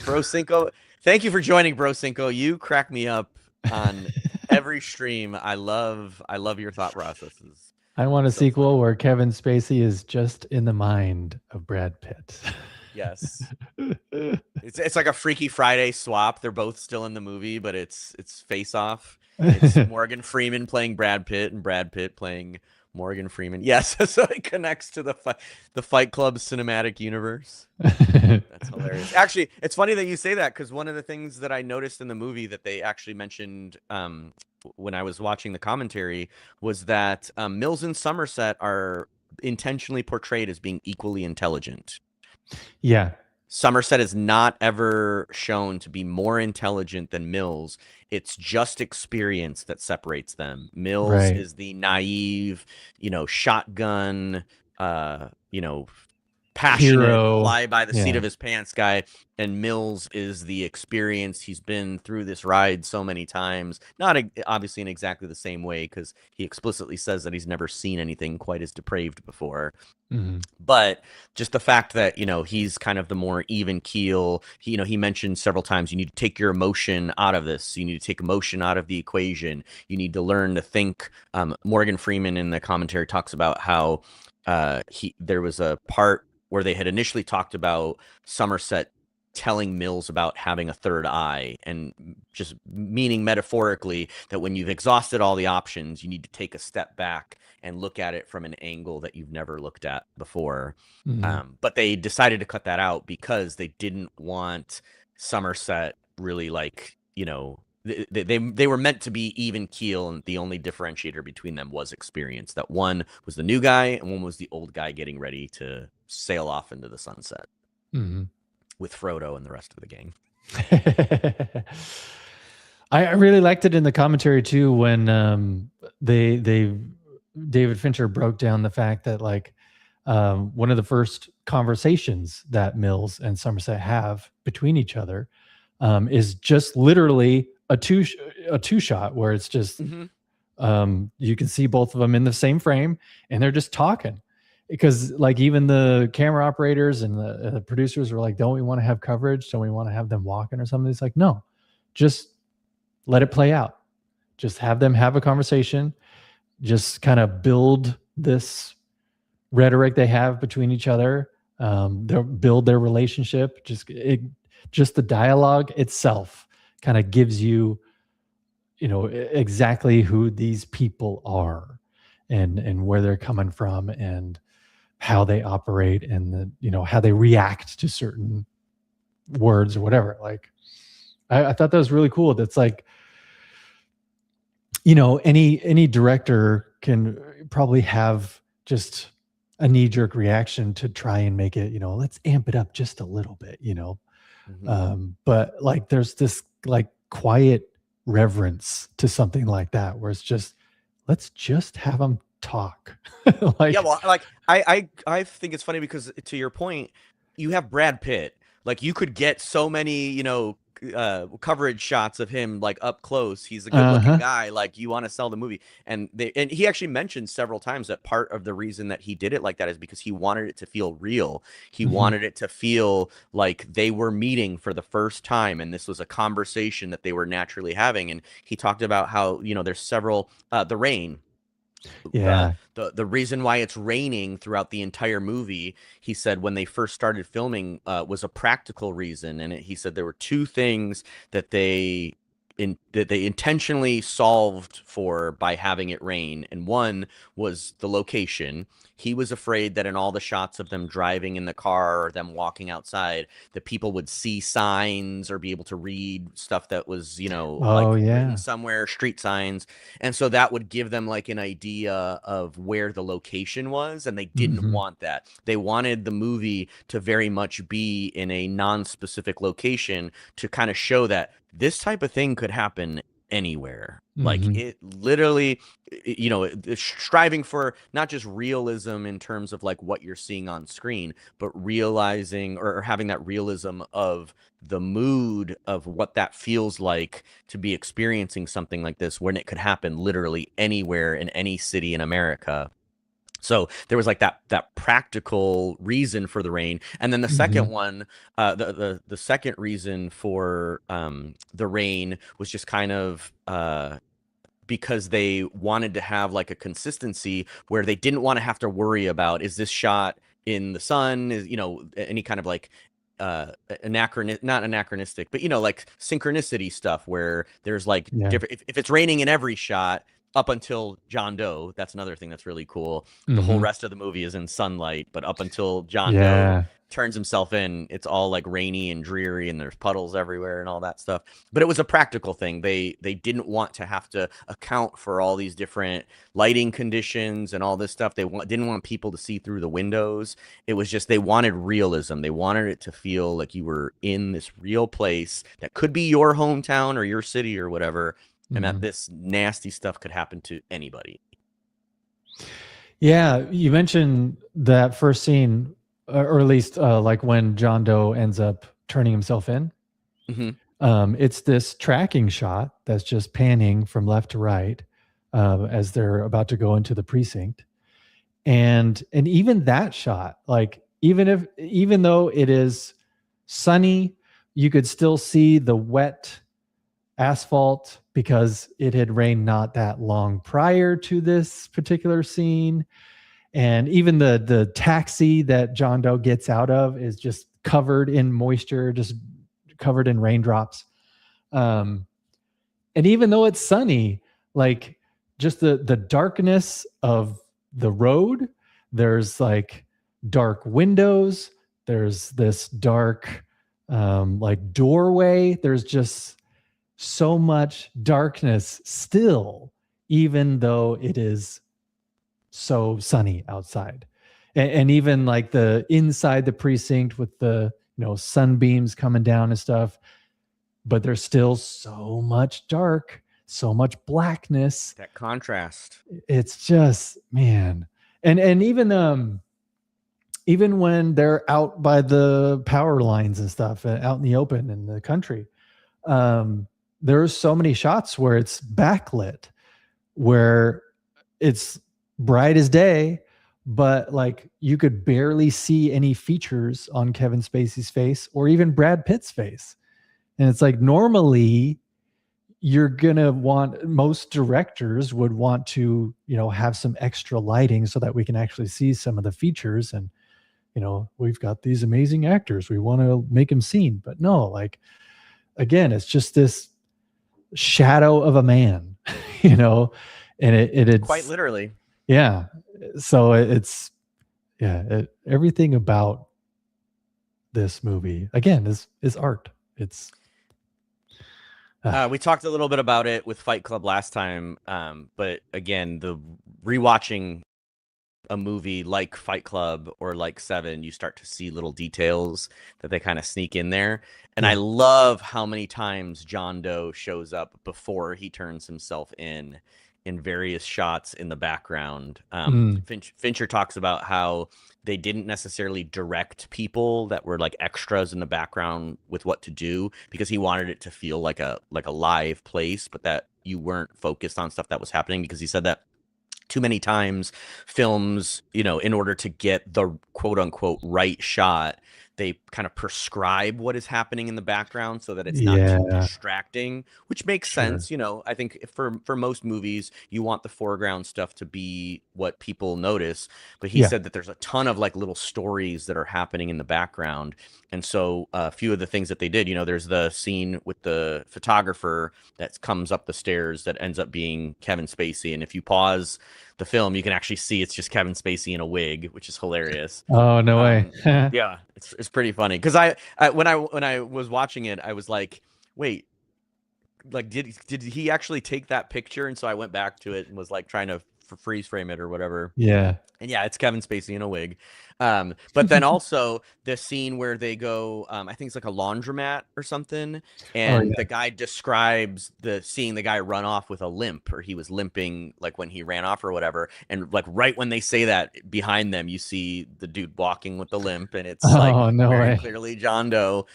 Bro Cinco, thank you for joining, Bro Cinco. You crack me up on every stream. I love your thought processes. I want a sequel where Kevin Spacey is just in the mind of Brad Pitt. Yes. It's like a Freaky Friday swap. They're both still in the movie, but it's Face Off. It's Morgan Freeman playing Brad Pitt and Brad Pitt playing Morgan Freeman. Yes, so it connects to the Fight Club cinematic universe. That's hilarious. Actually, it's funny that you say that, because one of the things that I noticed in the movie that they actually mentioned when I was watching the commentary was that Mills and Somerset are intentionally portrayed as being equally intelligent. Yeah. Somerset is not ever shown to be more intelligent than Mills. It's just experience that separates them. Mills is the naive, shotgun, passionate, hero, fly by the seat of his pants guy. And Mills is the experience. He's been through this ride so many times, not obviously in exactly the same way, because he explicitly says that he's never seen anything quite as depraved before. But just the fact that, he's kind of the more even keel. He mentioned several times, you need to take your emotion out of this. You need to take emotion out of the equation. You need to learn to think. Morgan Freeman in the commentary talks about how there was a part where they had initially talked about Somerset telling Mills about having a third eye, and just meaning metaphorically that when you've exhausted all the options, you need to take a step back and look at it from an angle that you've never looked at before. But they decided to cut that out because they didn't want Somerset really they were meant to be even keel, and the only differentiator between them was experience. That one was the new guy and one was the old guy getting ready to sail off into the sunset with Frodo and the rest of the gang. I really liked it in the commentary too, when David Fincher broke down the fact that one of the first conversations that Mills and Somerset have between each other is just literally a two shot where it's just you can see both of them in the same frame and they're just talking, because even the camera operators and the producers were like, don't we want to have coverage? Don't we want to have them walking or something? It's like, no, just let it play out. Just have them have a conversation. just kind of build this rhetoric they have between each other. They'll build their relationship. Just the dialogue itself kind of gives you, exactly who these people are, and where they're coming from, and how they operate, and how they react to certain words or whatever. Like, I thought that was really cool. That's like, any director can probably have just a knee-jerk reaction to try and make it, let's amp it up just a little bit, but like there's this like quiet reverence to something like that, where it's just, let's just have them talk. Like, yeah, well, like I think it's funny because, to your point, you have Brad Pitt. Like, you could get so many, coverage shots of him like up close. He's a good looking guy. Like, you want to sell the movie. And he actually mentioned several times that part of the reason that he did it like that is because he wanted it to feel real. He wanted it to feel like they were meeting for the first time, and this was a conversation that they were naturally having. And he talked about how, there's several, the rain. Yeah. The reason why it's raining throughout the entire movie, he said, when they first started filming, was a practical reason. And he said there were two things that they intentionally solved for by having it rain. And one was the location. He was afraid that in all the shots of them driving in the car or them walking outside, that people would see signs or be able to read stuff that was, written somewhere, street signs. And so that would give them like an idea of where the location was. And they didn't want that. They wanted the movie to very much be in a non-specific location to kind of show that this type of thing could happen anywhere. Like, it literally, striving for not just realism in terms of like what you're seeing on screen, but realizing or having that realism of the mood of what that feels like to be experiencing something like this, when it could happen literally anywhere in any city in America. So there was like that practical reason for the rain. And then the second one, the second reason for the rain was just kind of because they wanted to have like a consistency where they didn't want to have to worry about, is this shot in the sun, is, any kind of like not anachronistic, but like synchronicity stuff where there's like different, if it's raining in every shot up until John Doe, that's another thing that's really cool. The whole rest of the movie is in sunlight, but up until John Doe turns himself in, it's all like rainy and dreary, and there's puddles everywhere and all that stuff. But it was a practical thing. They didn't want to have to account for all these different lighting conditions and all this stuff. They didn't want people to see through the windows. It was just, they wanted realism. They wanted it to feel like you were in this real place that could be your hometown or your city or whatever, and that this nasty stuff could happen to anybody. Yeah, you mentioned that first scene, or at least like when John Doe ends up turning himself in. It's this tracking shot that's just panning from left to right as they're about to go into the precinct. And even that shot, like even though it is sunny, you could still see the wet asphalt because it had rained not that long prior to this particular scene. And even the taxi that John Doe gets out of is just covered in moisture, just covered in raindrops. And even though it's sunny, like just the darkness of the road, there's like dark windows, there's this dark like doorway, there's just so much darkness still, even though it is so sunny outside. And even like the inside the precinct with the sunbeams coming down and stuff, but there's still so much dark, so much blackness, that contrast. It's just, man. And even when they're out by the power lines and stuff, out in the open in the country, there's so many shots where it's backlit, where it's bright as day, but like you could barely see any features on Kevin Spacey's face or even Brad Pitt's face. And it's like, normally you're gonna want, most directors would want to, have some extra lighting so that we can actually see some of the features. And we've got these amazing actors, we want to make them seen. But no, like, again, it's just this shadow of a man, and it's quite literally. Yeah. So it's, everything about this movie, again, is art. It's we talked a little bit about it with Fight Club last time, but again, the rewatching a movie like Fight Club or like Seven, you start to see little details that they kind of sneak in there. And I love how many times John Doe shows up before he turns himself in various shots in the background. Fincher talks about how they didn't necessarily direct people that were like extras in the background with what to do, because he wanted it to feel like a live place, but that you weren't focused on stuff that was happening, because he said that too many times films, in order to get the quote unquote right shot, they kind of prescribe what is happening in the background so that it's not too distracting, which makes sense. I think for most movies, you want the foreground stuff to be what people notice. But he said that there's a ton of like little stories that are happening in the background. And so a few of the things that they did, there's the scene with the photographer that comes up the stairs that ends up being Kevin Spacey. And if you pause the film, you can actually see it's just Kevin Spacey in a wig, which is hilarious. Oh, no way. Yeah, it's pretty funny, because I when I was watching it, I was like, wait, like did he actually take that picture? And so I went back to it and was like trying to freeze frame it or whatever. Yeah. And yeah, it's Kevin Spacey in a wig. But then also the scene where they go, I think it's like a laundromat or something, and the guy describes seeing the guy run off with a limp, or he was limping like when he ran off or whatever. And like right when they say that, behind them you see the dude walking with the limp, and it's very clearly John Doe.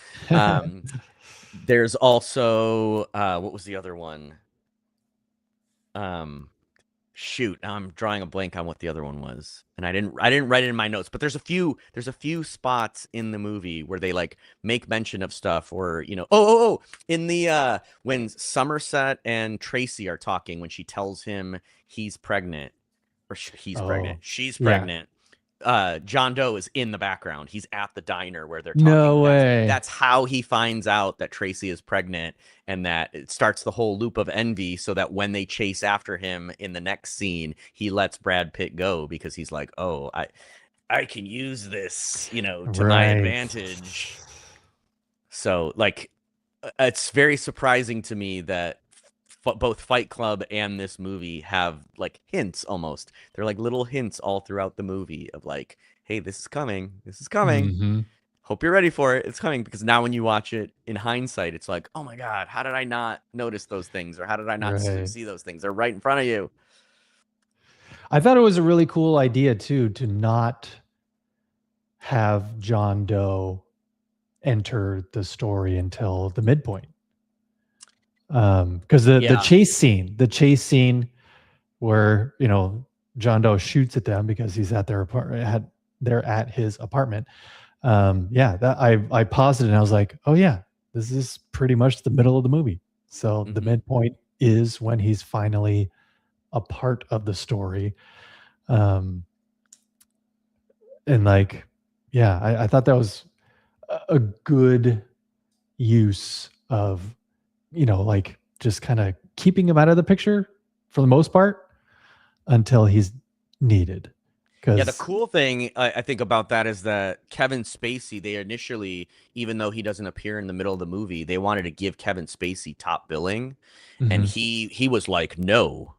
There's also what was the other one? Shoot, now I'm drawing a blank on what the other one was, and I didn't write it in my notes. But there's a few spots in the movie where they like make mention of stuff, or in the when Somerset and Tracy are talking, when she tells him he's pregnant, or she's pregnant. John Doe is in the background. He's at the diner where they're talking. No way. That's how he finds out that Tracy is pregnant, and that it starts the whole loop of envy, so that when they chase after him in the next scene, he lets Brad Pitt go, because he's like, oh, I can use this, to my advantage. So like, it's very surprising to me that both Fight Club and this movie have like hints almost. They're like little hints all throughout the movie of like, hey, this is coming. This is coming. Mm-hmm. Hope you're ready for it. It's coming. Because now when you watch it in hindsight, it's like, oh my God, how did I not notice those things? Or how did I not see those things? They're right in front of you. I thought it was a really cool idea too, to not have John Doe enter the story until the midpoint. Because the chase scene where John Doe shoots at them because he's at their apartment, they're at his apartment. That I paused it and I was like, oh yeah, this is pretty much the middle of the movie. So the midpoint is when he's finally a part of the story. And like, I thought that was a good use of, like just kind of keeping him out of the picture for the most part until he's needed. Yeah, the cool thing I think about that is that Kevin Spacey, they initially, even though he doesn't appear in the middle of the movie, they wanted to give Kevin Spacey top billing. And he was like, no,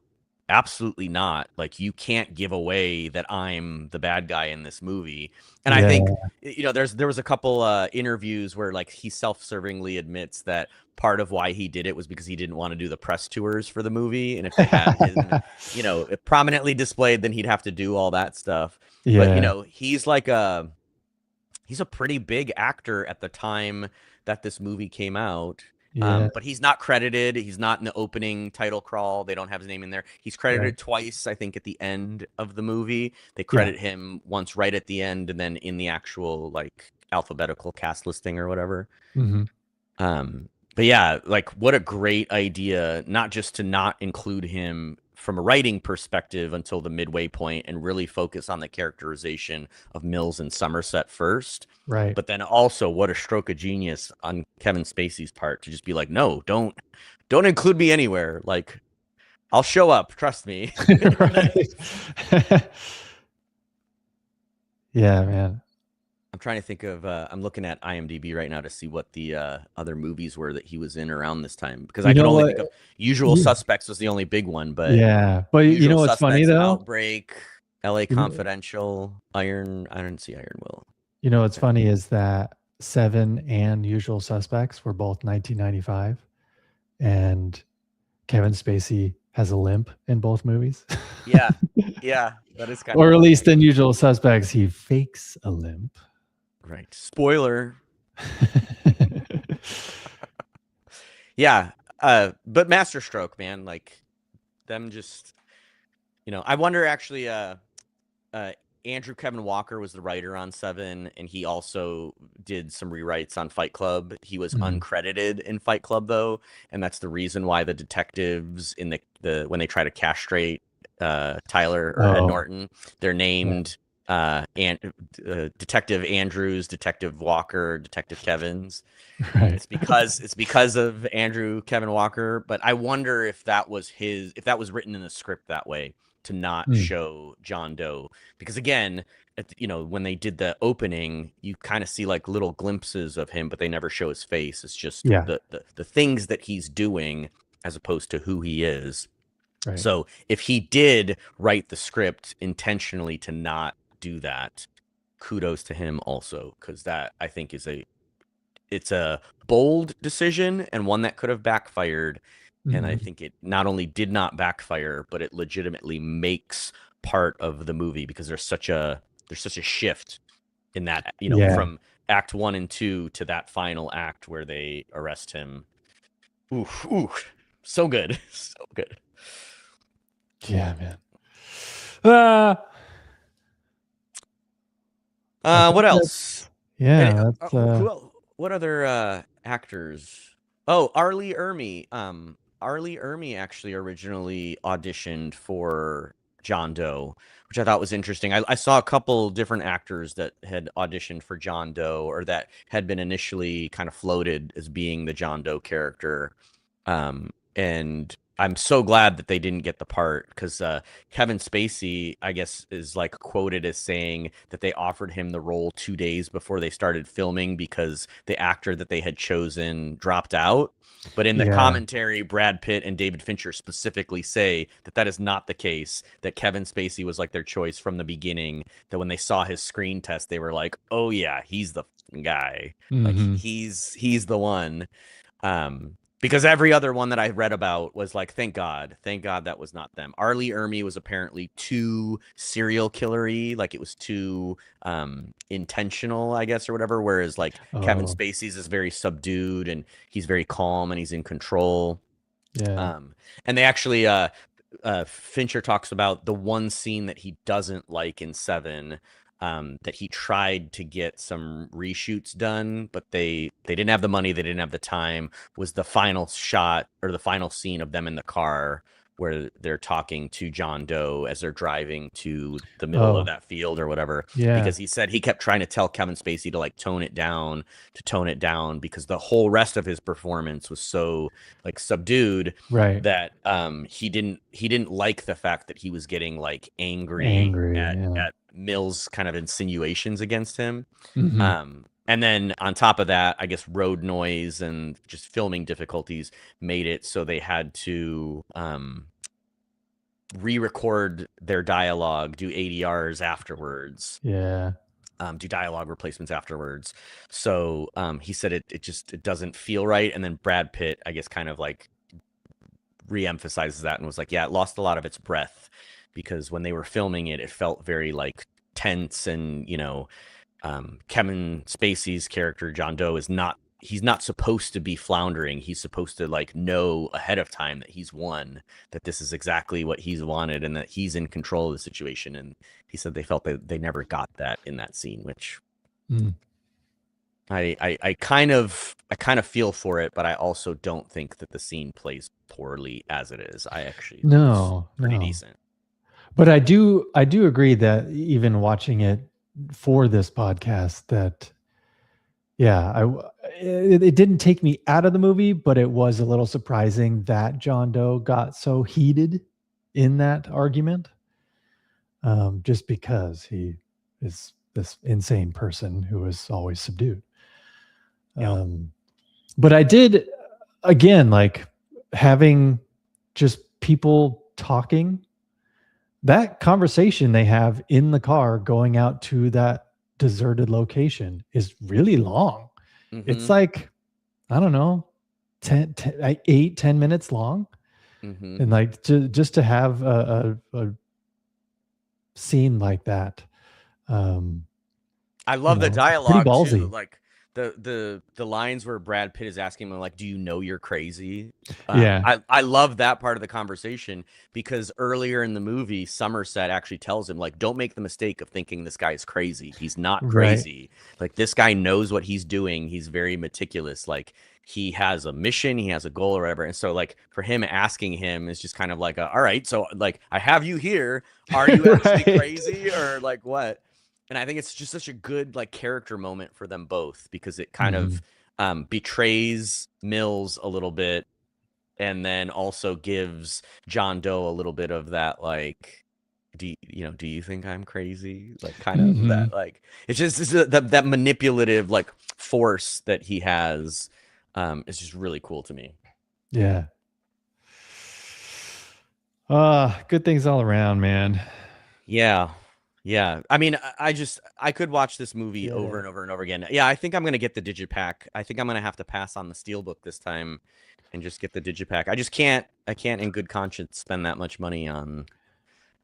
absolutely not. Like, you can't give away that I'm the bad guy in this movie. And I think, there was a couple interviews where like he self-servingly admits that part of why he did it was because he didn't want to do the press tours for the movie. And if they had him, prominently displayed, then he'd have to do all that stuff. Yeah. But, he's like he's a pretty big actor at the time that this movie came out. But he's not credited. He's not in the opening title crawl. They don't have his name in there. He's credited twice, I think, at the end of the movie. They credit him once right at the end, and then in the actual like alphabetical cast listing or whatever. But yeah, like what a great idea, not just to not include him from a writing perspective until the midway point and really focus on the characterization of Mills and Somerset first. Right. But then also what a stroke of genius on Kevin Spacey's part to just be like, no, don't include me anywhere. Like I'll show up, trust me. Right. Yeah, man. I'm trying to think of I'm looking at IMDb right now to see what the other movies were that he was in around this time, because I can only think of Usual Suspects was the only big one, but yeah, but you know what's funny though? Outbreak, LA Confidential, I didn't see Iron Will. You know what's funny is that Seven and Usual Suspects were both 1995, and Kevin Spacey has a limp in both movies. Yeah, that is kind or at least in Usual Suspects, he fakes a limp. Right. Spoiler. Yeah. But masterstroke, man, like them just, I wonder actually, Andrew Kevin Walker was the writer on Seven, and he also did some rewrites on Fight Club. He was uncredited in Fight Club though, and that's the reason why the detectives in the when they try to castrate Tyler or Ed Norton, they're named Detective Andrews, Detective Walker, Detective Kevins. Right. It's because of Andrew Kevin Walker. But I wonder if that was written in the script that way to not show John Doe, because again, when they did the opening, you kind of see like little glimpses of him, but they never show his face. It's just the things that he's doing as opposed to who he is. Right. So if he did write the script intentionally to not do that, kudos to him also, because that I think it's a bold decision and one that could have backfired. And I think it not only did not backfire, but it legitimately makes part of the movie, because there's such a shift in that, from act 1 and 2 to that final act where they arrest him. Ooh, so good. So good. Yeah, man. What else? Yeah. What other actors? Oh, Arlie Ermy. Arlie Ermy actually originally auditioned for John Doe, which I thought was interesting. I saw a couple different actors that had auditioned for John Doe, or that had been initially kind of floated as being the John Doe character. And I'm so glad that they didn't get the part, because Kevin Spacey, I guess, is like quoted as saying that they offered him the role 2 days before they started filming because the actor that they had chosen dropped out. But in the commentary, Brad Pitt and David Fincher specifically say that is not the case, that Kevin Spacey was like their choice from the beginning, that when they saw his screen test, they were like, oh yeah, he's the guy. Like he's the one. Because every other one that I read about was like, thank God that was not them. Arlie Ermy was apparently too serial killery, like it was too intentional, I guess, or whatever. Whereas like Kevin Spacey's is very subdued and he's very calm and he's in control. Yeah. And they actually, Fincher talks about the one scene that he doesn't like in Seven. That he tried to get some reshoots done, but they didn't have the money, they didn't have the time, was the final shot or the final scene of them in the car where they're talking to John Doe as they're driving to the middle of that field or whatever. Yeah. Because he said he kept trying to tell Kevin Spacey to like tone it down, because the whole rest of his performance was so like subdued, right, that he didn't like the fact that he was getting like angry at Mills' kind of insinuations against him. And then on top of that, I guess road noise and just filming difficulties made it so they had to re-record their dialogue, do ADRs afterwards. Yeah. Do dialogue replacements afterwards. So he said it doesn't feel right. And then Brad Pitt, I guess, kind of like re-emphasizes that and was like, yeah, it lost a lot of its breath, because when they were filming it, it felt very like tense, and Kevin Spacey's character John Doe he's not supposed to be floundering. He's supposed to like know ahead of time that he's won, that this is exactly what he's wanted, and that he's in control of the situation. And he said they felt that they never got that in that scene, which I kind of feel for it, but I also don't think that the scene plays poorly as it is. I actually think it's pretty decent. But I do agree that even watching it for this podcast, that it didn't take me out of the movie, but it was a little surprising that John Doe got so heated in that argument, just because he is this insane person who is always subdued. Yeah. But I did, again, like having just people talking, that conversation they have in the car going out to that deserted location is really long. Mm-hmm. It's like, I don't know, 8-10 minutes long. Mm-hmm. And like just to have a scene like that. I love the dialogue too. Like the lines where Brad Pitt is asking him, like, do you know you're crazy? I love that part of the conversation, because earlier in the movie, Somerset actually tells him, like, don't make the mistake of thinking this guy is crazy. He's not crazy. Right. Like, this guy knows what he's doing. He's very meticulous. Like, he has a mission, he has a goal or whatever. And so, like, for him asking him is just kind of like, all right, so like, I have you here. Are you actually crazy, or like what? And I think it's just such a good like character moment for them both, because it kind of betrays Mills a little bit, and then also gives John Doe a little bit of that, like, do you think I'm crazy? Like, kind of that, like, it's that manipulative like force that he has. It's just really cool to me. Yeah. Good things all around, man. Yeah. Yeah, I mean, I could watch this movie over and over and over again. Yeah, I think I'm gonna get the digipack. I think I'm gonna have to pass on the steelbook this time, and just get the digipack. I can't in good conscience spend that much money on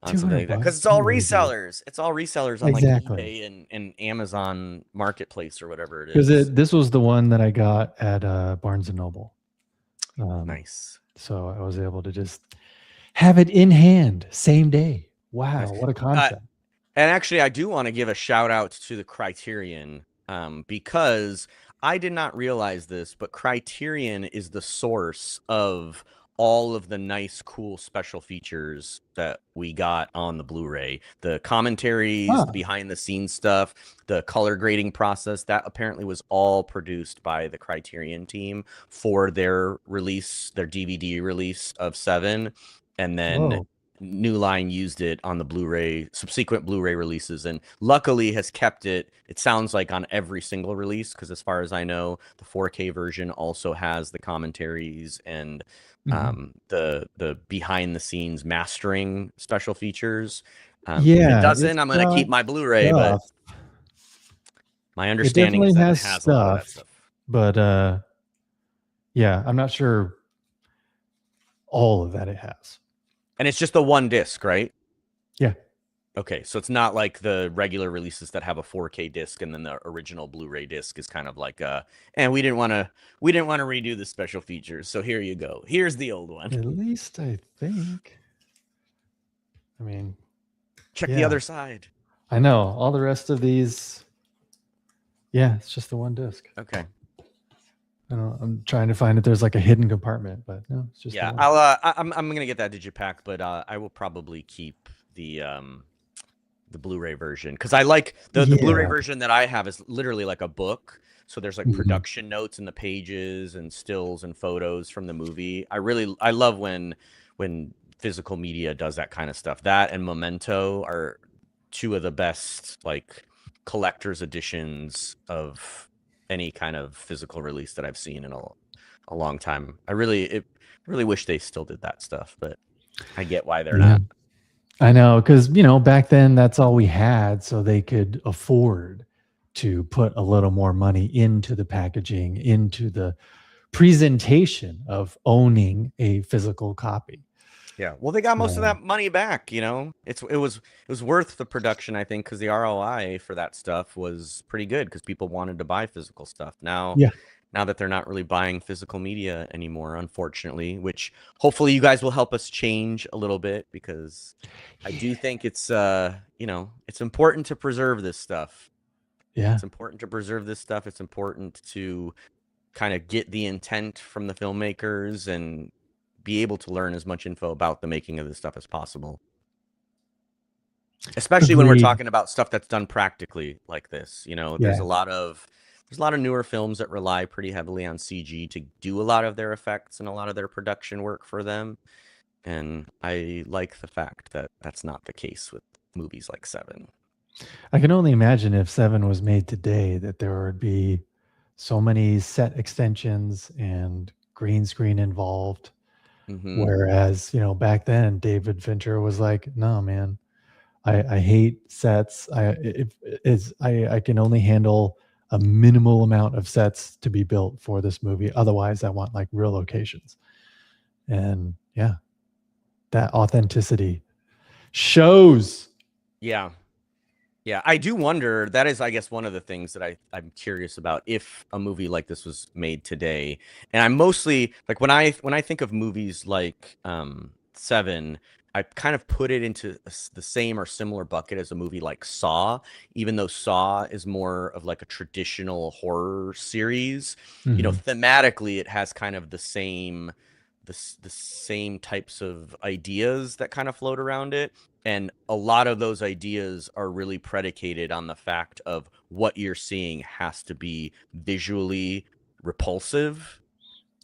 something like that, because it's all resellers. It's all resellers on like eBay and Amazon Marketplace or whatever it is. Because this was the one that I got at Barnes and Noble. Nice. So I was able to just have it in hand same day. Wow, nice. What a concept. And actually, I do want to give a shout out to the Criterion, because I did not realize this, but Criterion is the source of all of the nice, cool special features that we got on the Blu-ray. The commentaries, the behind-the-scenes stuff, the color grading process, that apparently was all produced by the Criterion team for their release, their DVD release of Seven, and then New Line used it on the Blu-ray, subsequent Blu-ray releases, and luckily has kept it, it sounds like, on every single release, because as far as I know, the 4K version also has the commentaries and the behind the scenes mastering special features. If it doesn't, I'm going to keep my Blu-ray, but my understanding is that it has a lot of that stuff. But yeah, I'm not sure all of that it has. And it's just the one disc, right? Yeah. Okay, so it's not like the regular releases that have a 4K disc, and then the original Blu-ray disc is kind of like and we didn't want to redo the special features, so here you go. Here's the old one. At least I think. I mean, check the other side. I know all the rest of these. Yeah, it's just the one disc. Okay. I'm trying to find if there's like a hidden compartment, but no, it's just I'm gonna get that digipack, but I will probably keep the Blu-ray version, because I like the Blu-ray version that I have is literally like a book, so there's like production notes in the pages and stills and photos from the movie. I love when physical media does that kind of stuff. That and Memento are two of the best like collector's editions of any kind of physical release that I've seen in a long time. I really wish they still did that stuff, but I get why they're not. I know, because back then that's all we had, so they could afford to put a little more money into the packaging, into the presentation of owning a physical copy. Yeah, well, they got most of that money back. It was worth the production, I think, because the ROI for that stuff was pretty good, because people wanted to buy physical stuff. Now that they're not really buying physical media anymore, unfortunately, which hopefully you guys will help us change a little bit, because I do think it's it's important to preserve this stuff. Yeah. It's important to preserve this stuff. It's important to kind of get the intent from the filmmakers and be able to learn as much info about the making of this stuff as possible. Especially when we're Agreed. talking about stuff that's done practically like this. You know, Yeah. there's a lot of newer films that rely pretty heavily on CG to do a lot of their effects and a lot of their production work for them. And I like the fact that that's not the case with movies like Seven. I can only imagine if Seven was made today that there would be so many set extensions and green screen involved. Mm-hmm. Whereas, you know, back then David Fincher was like, no, man, I hate sets. I can only handle a minimal amount of sets to be built for this movie. Otherwise, I want like real locations. And yeah, that authenticity shows. Yeah. Yeah, I do wonder. That is, I guess, one of the things that I'm curious about if a movie like this was made today. And I'm mostly like when I think of movies like Seven, I kind of put it into the same or similar bucket as a movie like Saw, even though Saw is more of like a traditional horror series. You know, thematically, it has kind of the same types of ideas that kind of float around it. And a lot of those ideas are really predicated on the fact of what you're seeing has to be visually repulsive.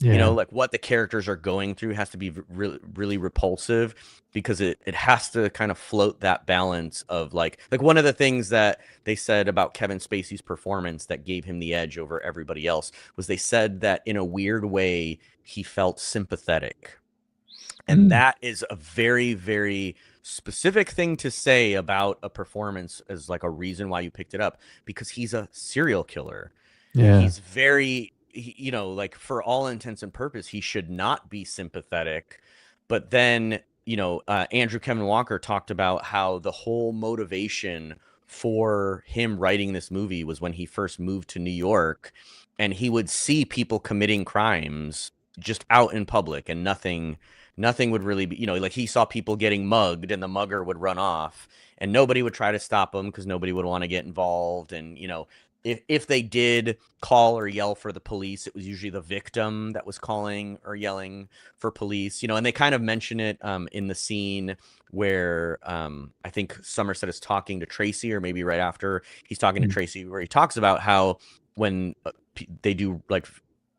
Yeah. You know, like what the characters are going through has to be really, really repulsive because it has to kind of float that balance of like one of the things that they said about Kevin Spacey's performance that gave him the edge over everybody else was they said that in a weird way, he felt sympathetic. And that is a very, very specific thing to say about a performance as like a reason why you picked it up, because he's a serial killer. Yeah. He's very, you know, like for all intents and purposes, he should not be sympathetic. But then, you know, Andrew Kevin Walker talked about how the whole motivation for him writing this movie was when he first moved to New York and he would see people committing crimes just out in public and nothing would really be, you know, like he saw people getting mugged and the mugger would run off and nobody would try to stop him because nobody would want to get involved. And, you know, if they did call or yell for the police, it was usually the victim that was calling or yelling for police, you know, and they kind of mention it in the scene where I think Somerset is talking to Tracy, or maybe right after he's talking to Tracy, where he talks about how when they do like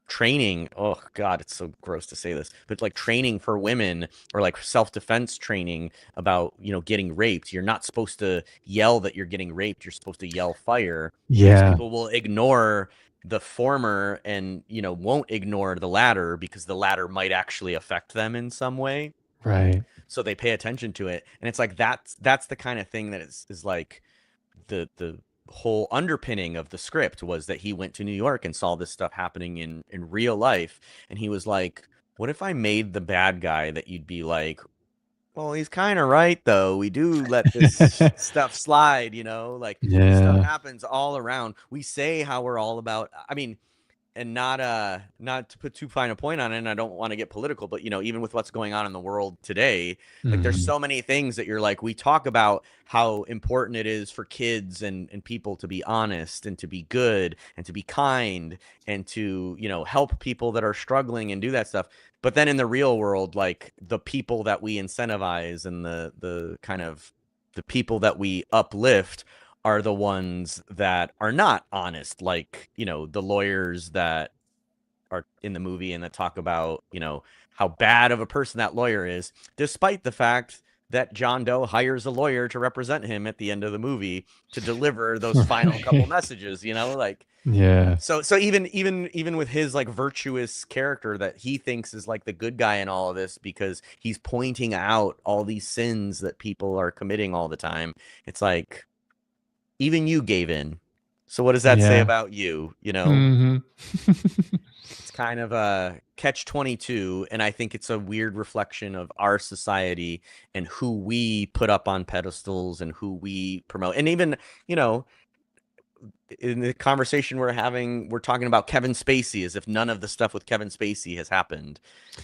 training, oh god, it's so gross to say this, but like training for women or like self-defense training about, you know, getting raped, you're not supposed to yell that you're getting raped, you're supposed to yell fire. Yeah. People will ignore the former and, you know, won't ignore the latter because the latter might actually affect them in some way. Right. So they pay attention to it. And it's like that's the kind of thing that is like the whole underpinning of the script was that he went to New York and saw this stuff happening in real life. And he was like, what if I made the bad guy that you'd be like, well, he's kind of right, though. We do let this stuff slide, you know, like this stuff happens all around. We say how we're all about, I mean, and not to put too fine a point on it, and I don't want to get political, but you know, even with what's going on in the world today, like there's so many things that you're like, we talk about how important it is for kids and people to be honest and to be good and to be kind and to, you know, help people that are struggling and do that stuff. But then in the real world, like the people that we incentivize and the kind of the people that we uplift are the ones that are not honest, like, you know, the lawyers that are in the movie and that talk about, you know, how bad of a person that lawyer is, despite the fact that John Doe hires a lawyer to represent him at the end of the movie to deliver those final couple messages, you know, like, yeah. So even with his like virtuous character that he thinks is like the good guy in all of this because he's pointing out all these sins that people are committing all the time, it's like, even you gave in. So what does that say about you? You know, it's kind of a catch-22. And I think it's a weird reflection of our society and who we put up on pedestals and who we promote. And even, you know, in the conversation we're having, we're talking about Kevin Spacey as if none of the stuff with Kevin Spacey has happened.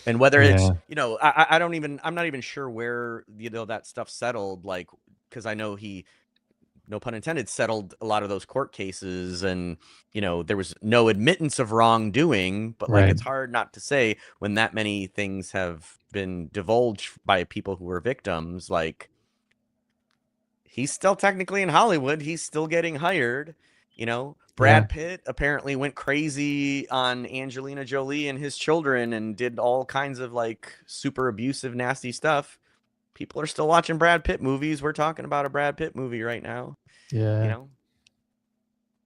And whether it's, you know, I'm not even sure where, you know, that stuff settled, like, because I know he no pun intended, settled a lot of those court cases, and there was no admittance of wrongdoing, but like, Right. it's hard not to say when that many things have been divulged by people who were victims, like, he's still technically in Hollywood, he's still getting hired. Brad Pitt apparently went crazy on Angelina Jolie and his children and did all kinds of like super abusive, nasty stuff. People are still watching Brad Pitt movies. We're talking about a Brad Pitt movie right now. Yeah.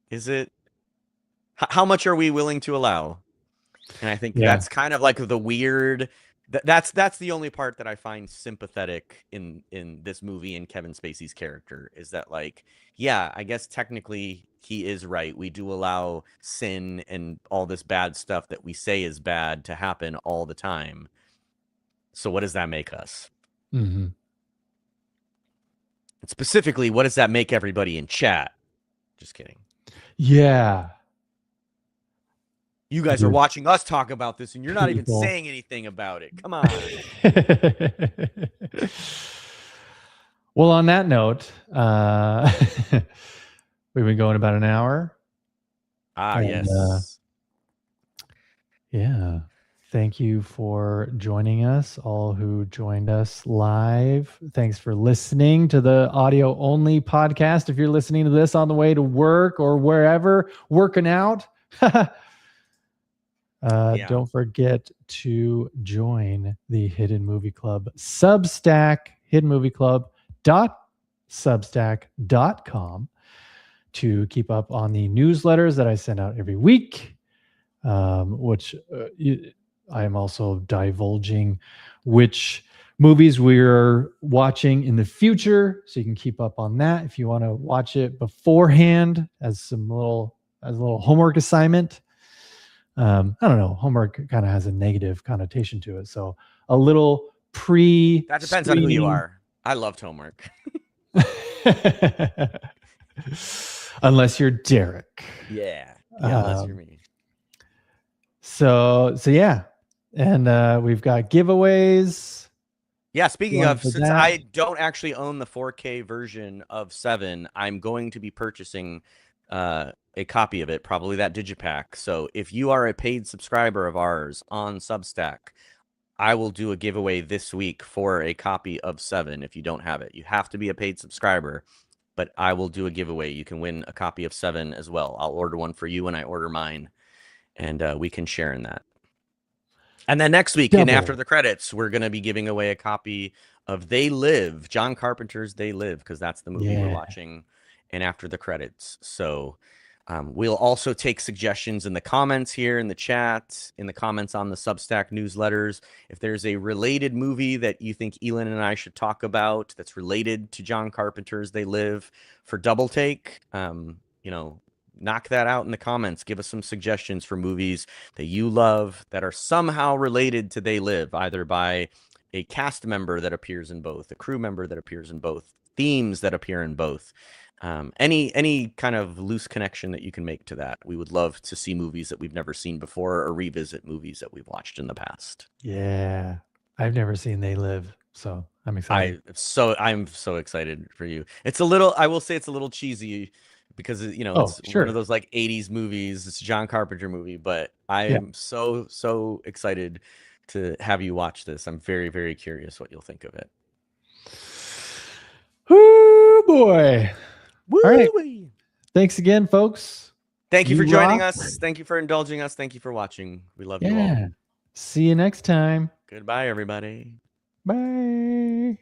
Is it, how much are we willing to allow? And I think that's kind of like the weird, that's the only part that I find sympathetic in this movie and Kevin Spacey's character, is that like, yeah, I guess technically he is right. We do allow sin and all this bad stuff that we say is bad to happen all the time. So what does that make us? Mm-hmm. And specifically, what does that make everybody in chat? Just kidding. Yeah. You guys are watching us talk about this, and you're not even saying anything about it. Come on. Well, on that note, we've been going about an hour. Yes. Yeah. Thank you for joining us, all who joined us live. Thanks for listening to the audio only podcast. If you're listening to this on the way to work or wherever, working out, don't forget to join the Hidden Movie Club Substack, hiddenmovieclub.substack.com, to keep up on the newsletters that I send out every week, which I am also divulging which movies we're watching in the future, so you can keep up on that if you want to watch it beforehand as a little homework assignment. I don't know. Homework kind of has a negative connotation to it, so a little That depends on who you are. I loved homework. Unless you're Derek. Yeah, unless you're me. So yeah. And we've got giveaways. Yeah, speaking of, since I don't actually own the 4K version of 7, I'm going to be purchasing a copy of it, probably that digipack. So if you are a paid subscriber of ours on Substack, I will do a giveaway this week for a copy of 7 if you don't have it. You have to be a paid subscriber, but I will do a giveaway. You can win a copy of 7 as well. I'll order one for you when I order mine, and we can share in that. And then next week, and after the credits, we're going to be giving away a copy of They Live, John Carpenter's They Live, because that's the movie we're watching, and after the credits. So we'll also take suggestions in the comments here, in the chat, in the comments on the Substack newsletters. If there's a related movie that you think Elin and I should talk about that's related to John Carpenter's They Live for Double Take, knock that out in the comments. Give us some suggestions for movies that you love that are somehow related to They Live, either by a cast member that appears in both, a crew member that appears in both, themes that appear in both. Any kind of loose connection that you can make to that. We would love to see movies that we've never seen before, or revisit movies that we've watched in the past. Yeah. I've never seen They Live, so I'm excited. I'm so excited for you. It's a little, I will say it's a little cheesy, because it's one of those like 80s movies. It's a John Carpenter movie, but I am so excited to have you watch this. I'm very, very curious what you'll think of it. Oh boy. Woo-wee. All right. Thanks again, folks. Thank you for joining us. Thank you for indulging us. Thank you for watching. We love you all. See you next time. Goodbye, everybody. Bye.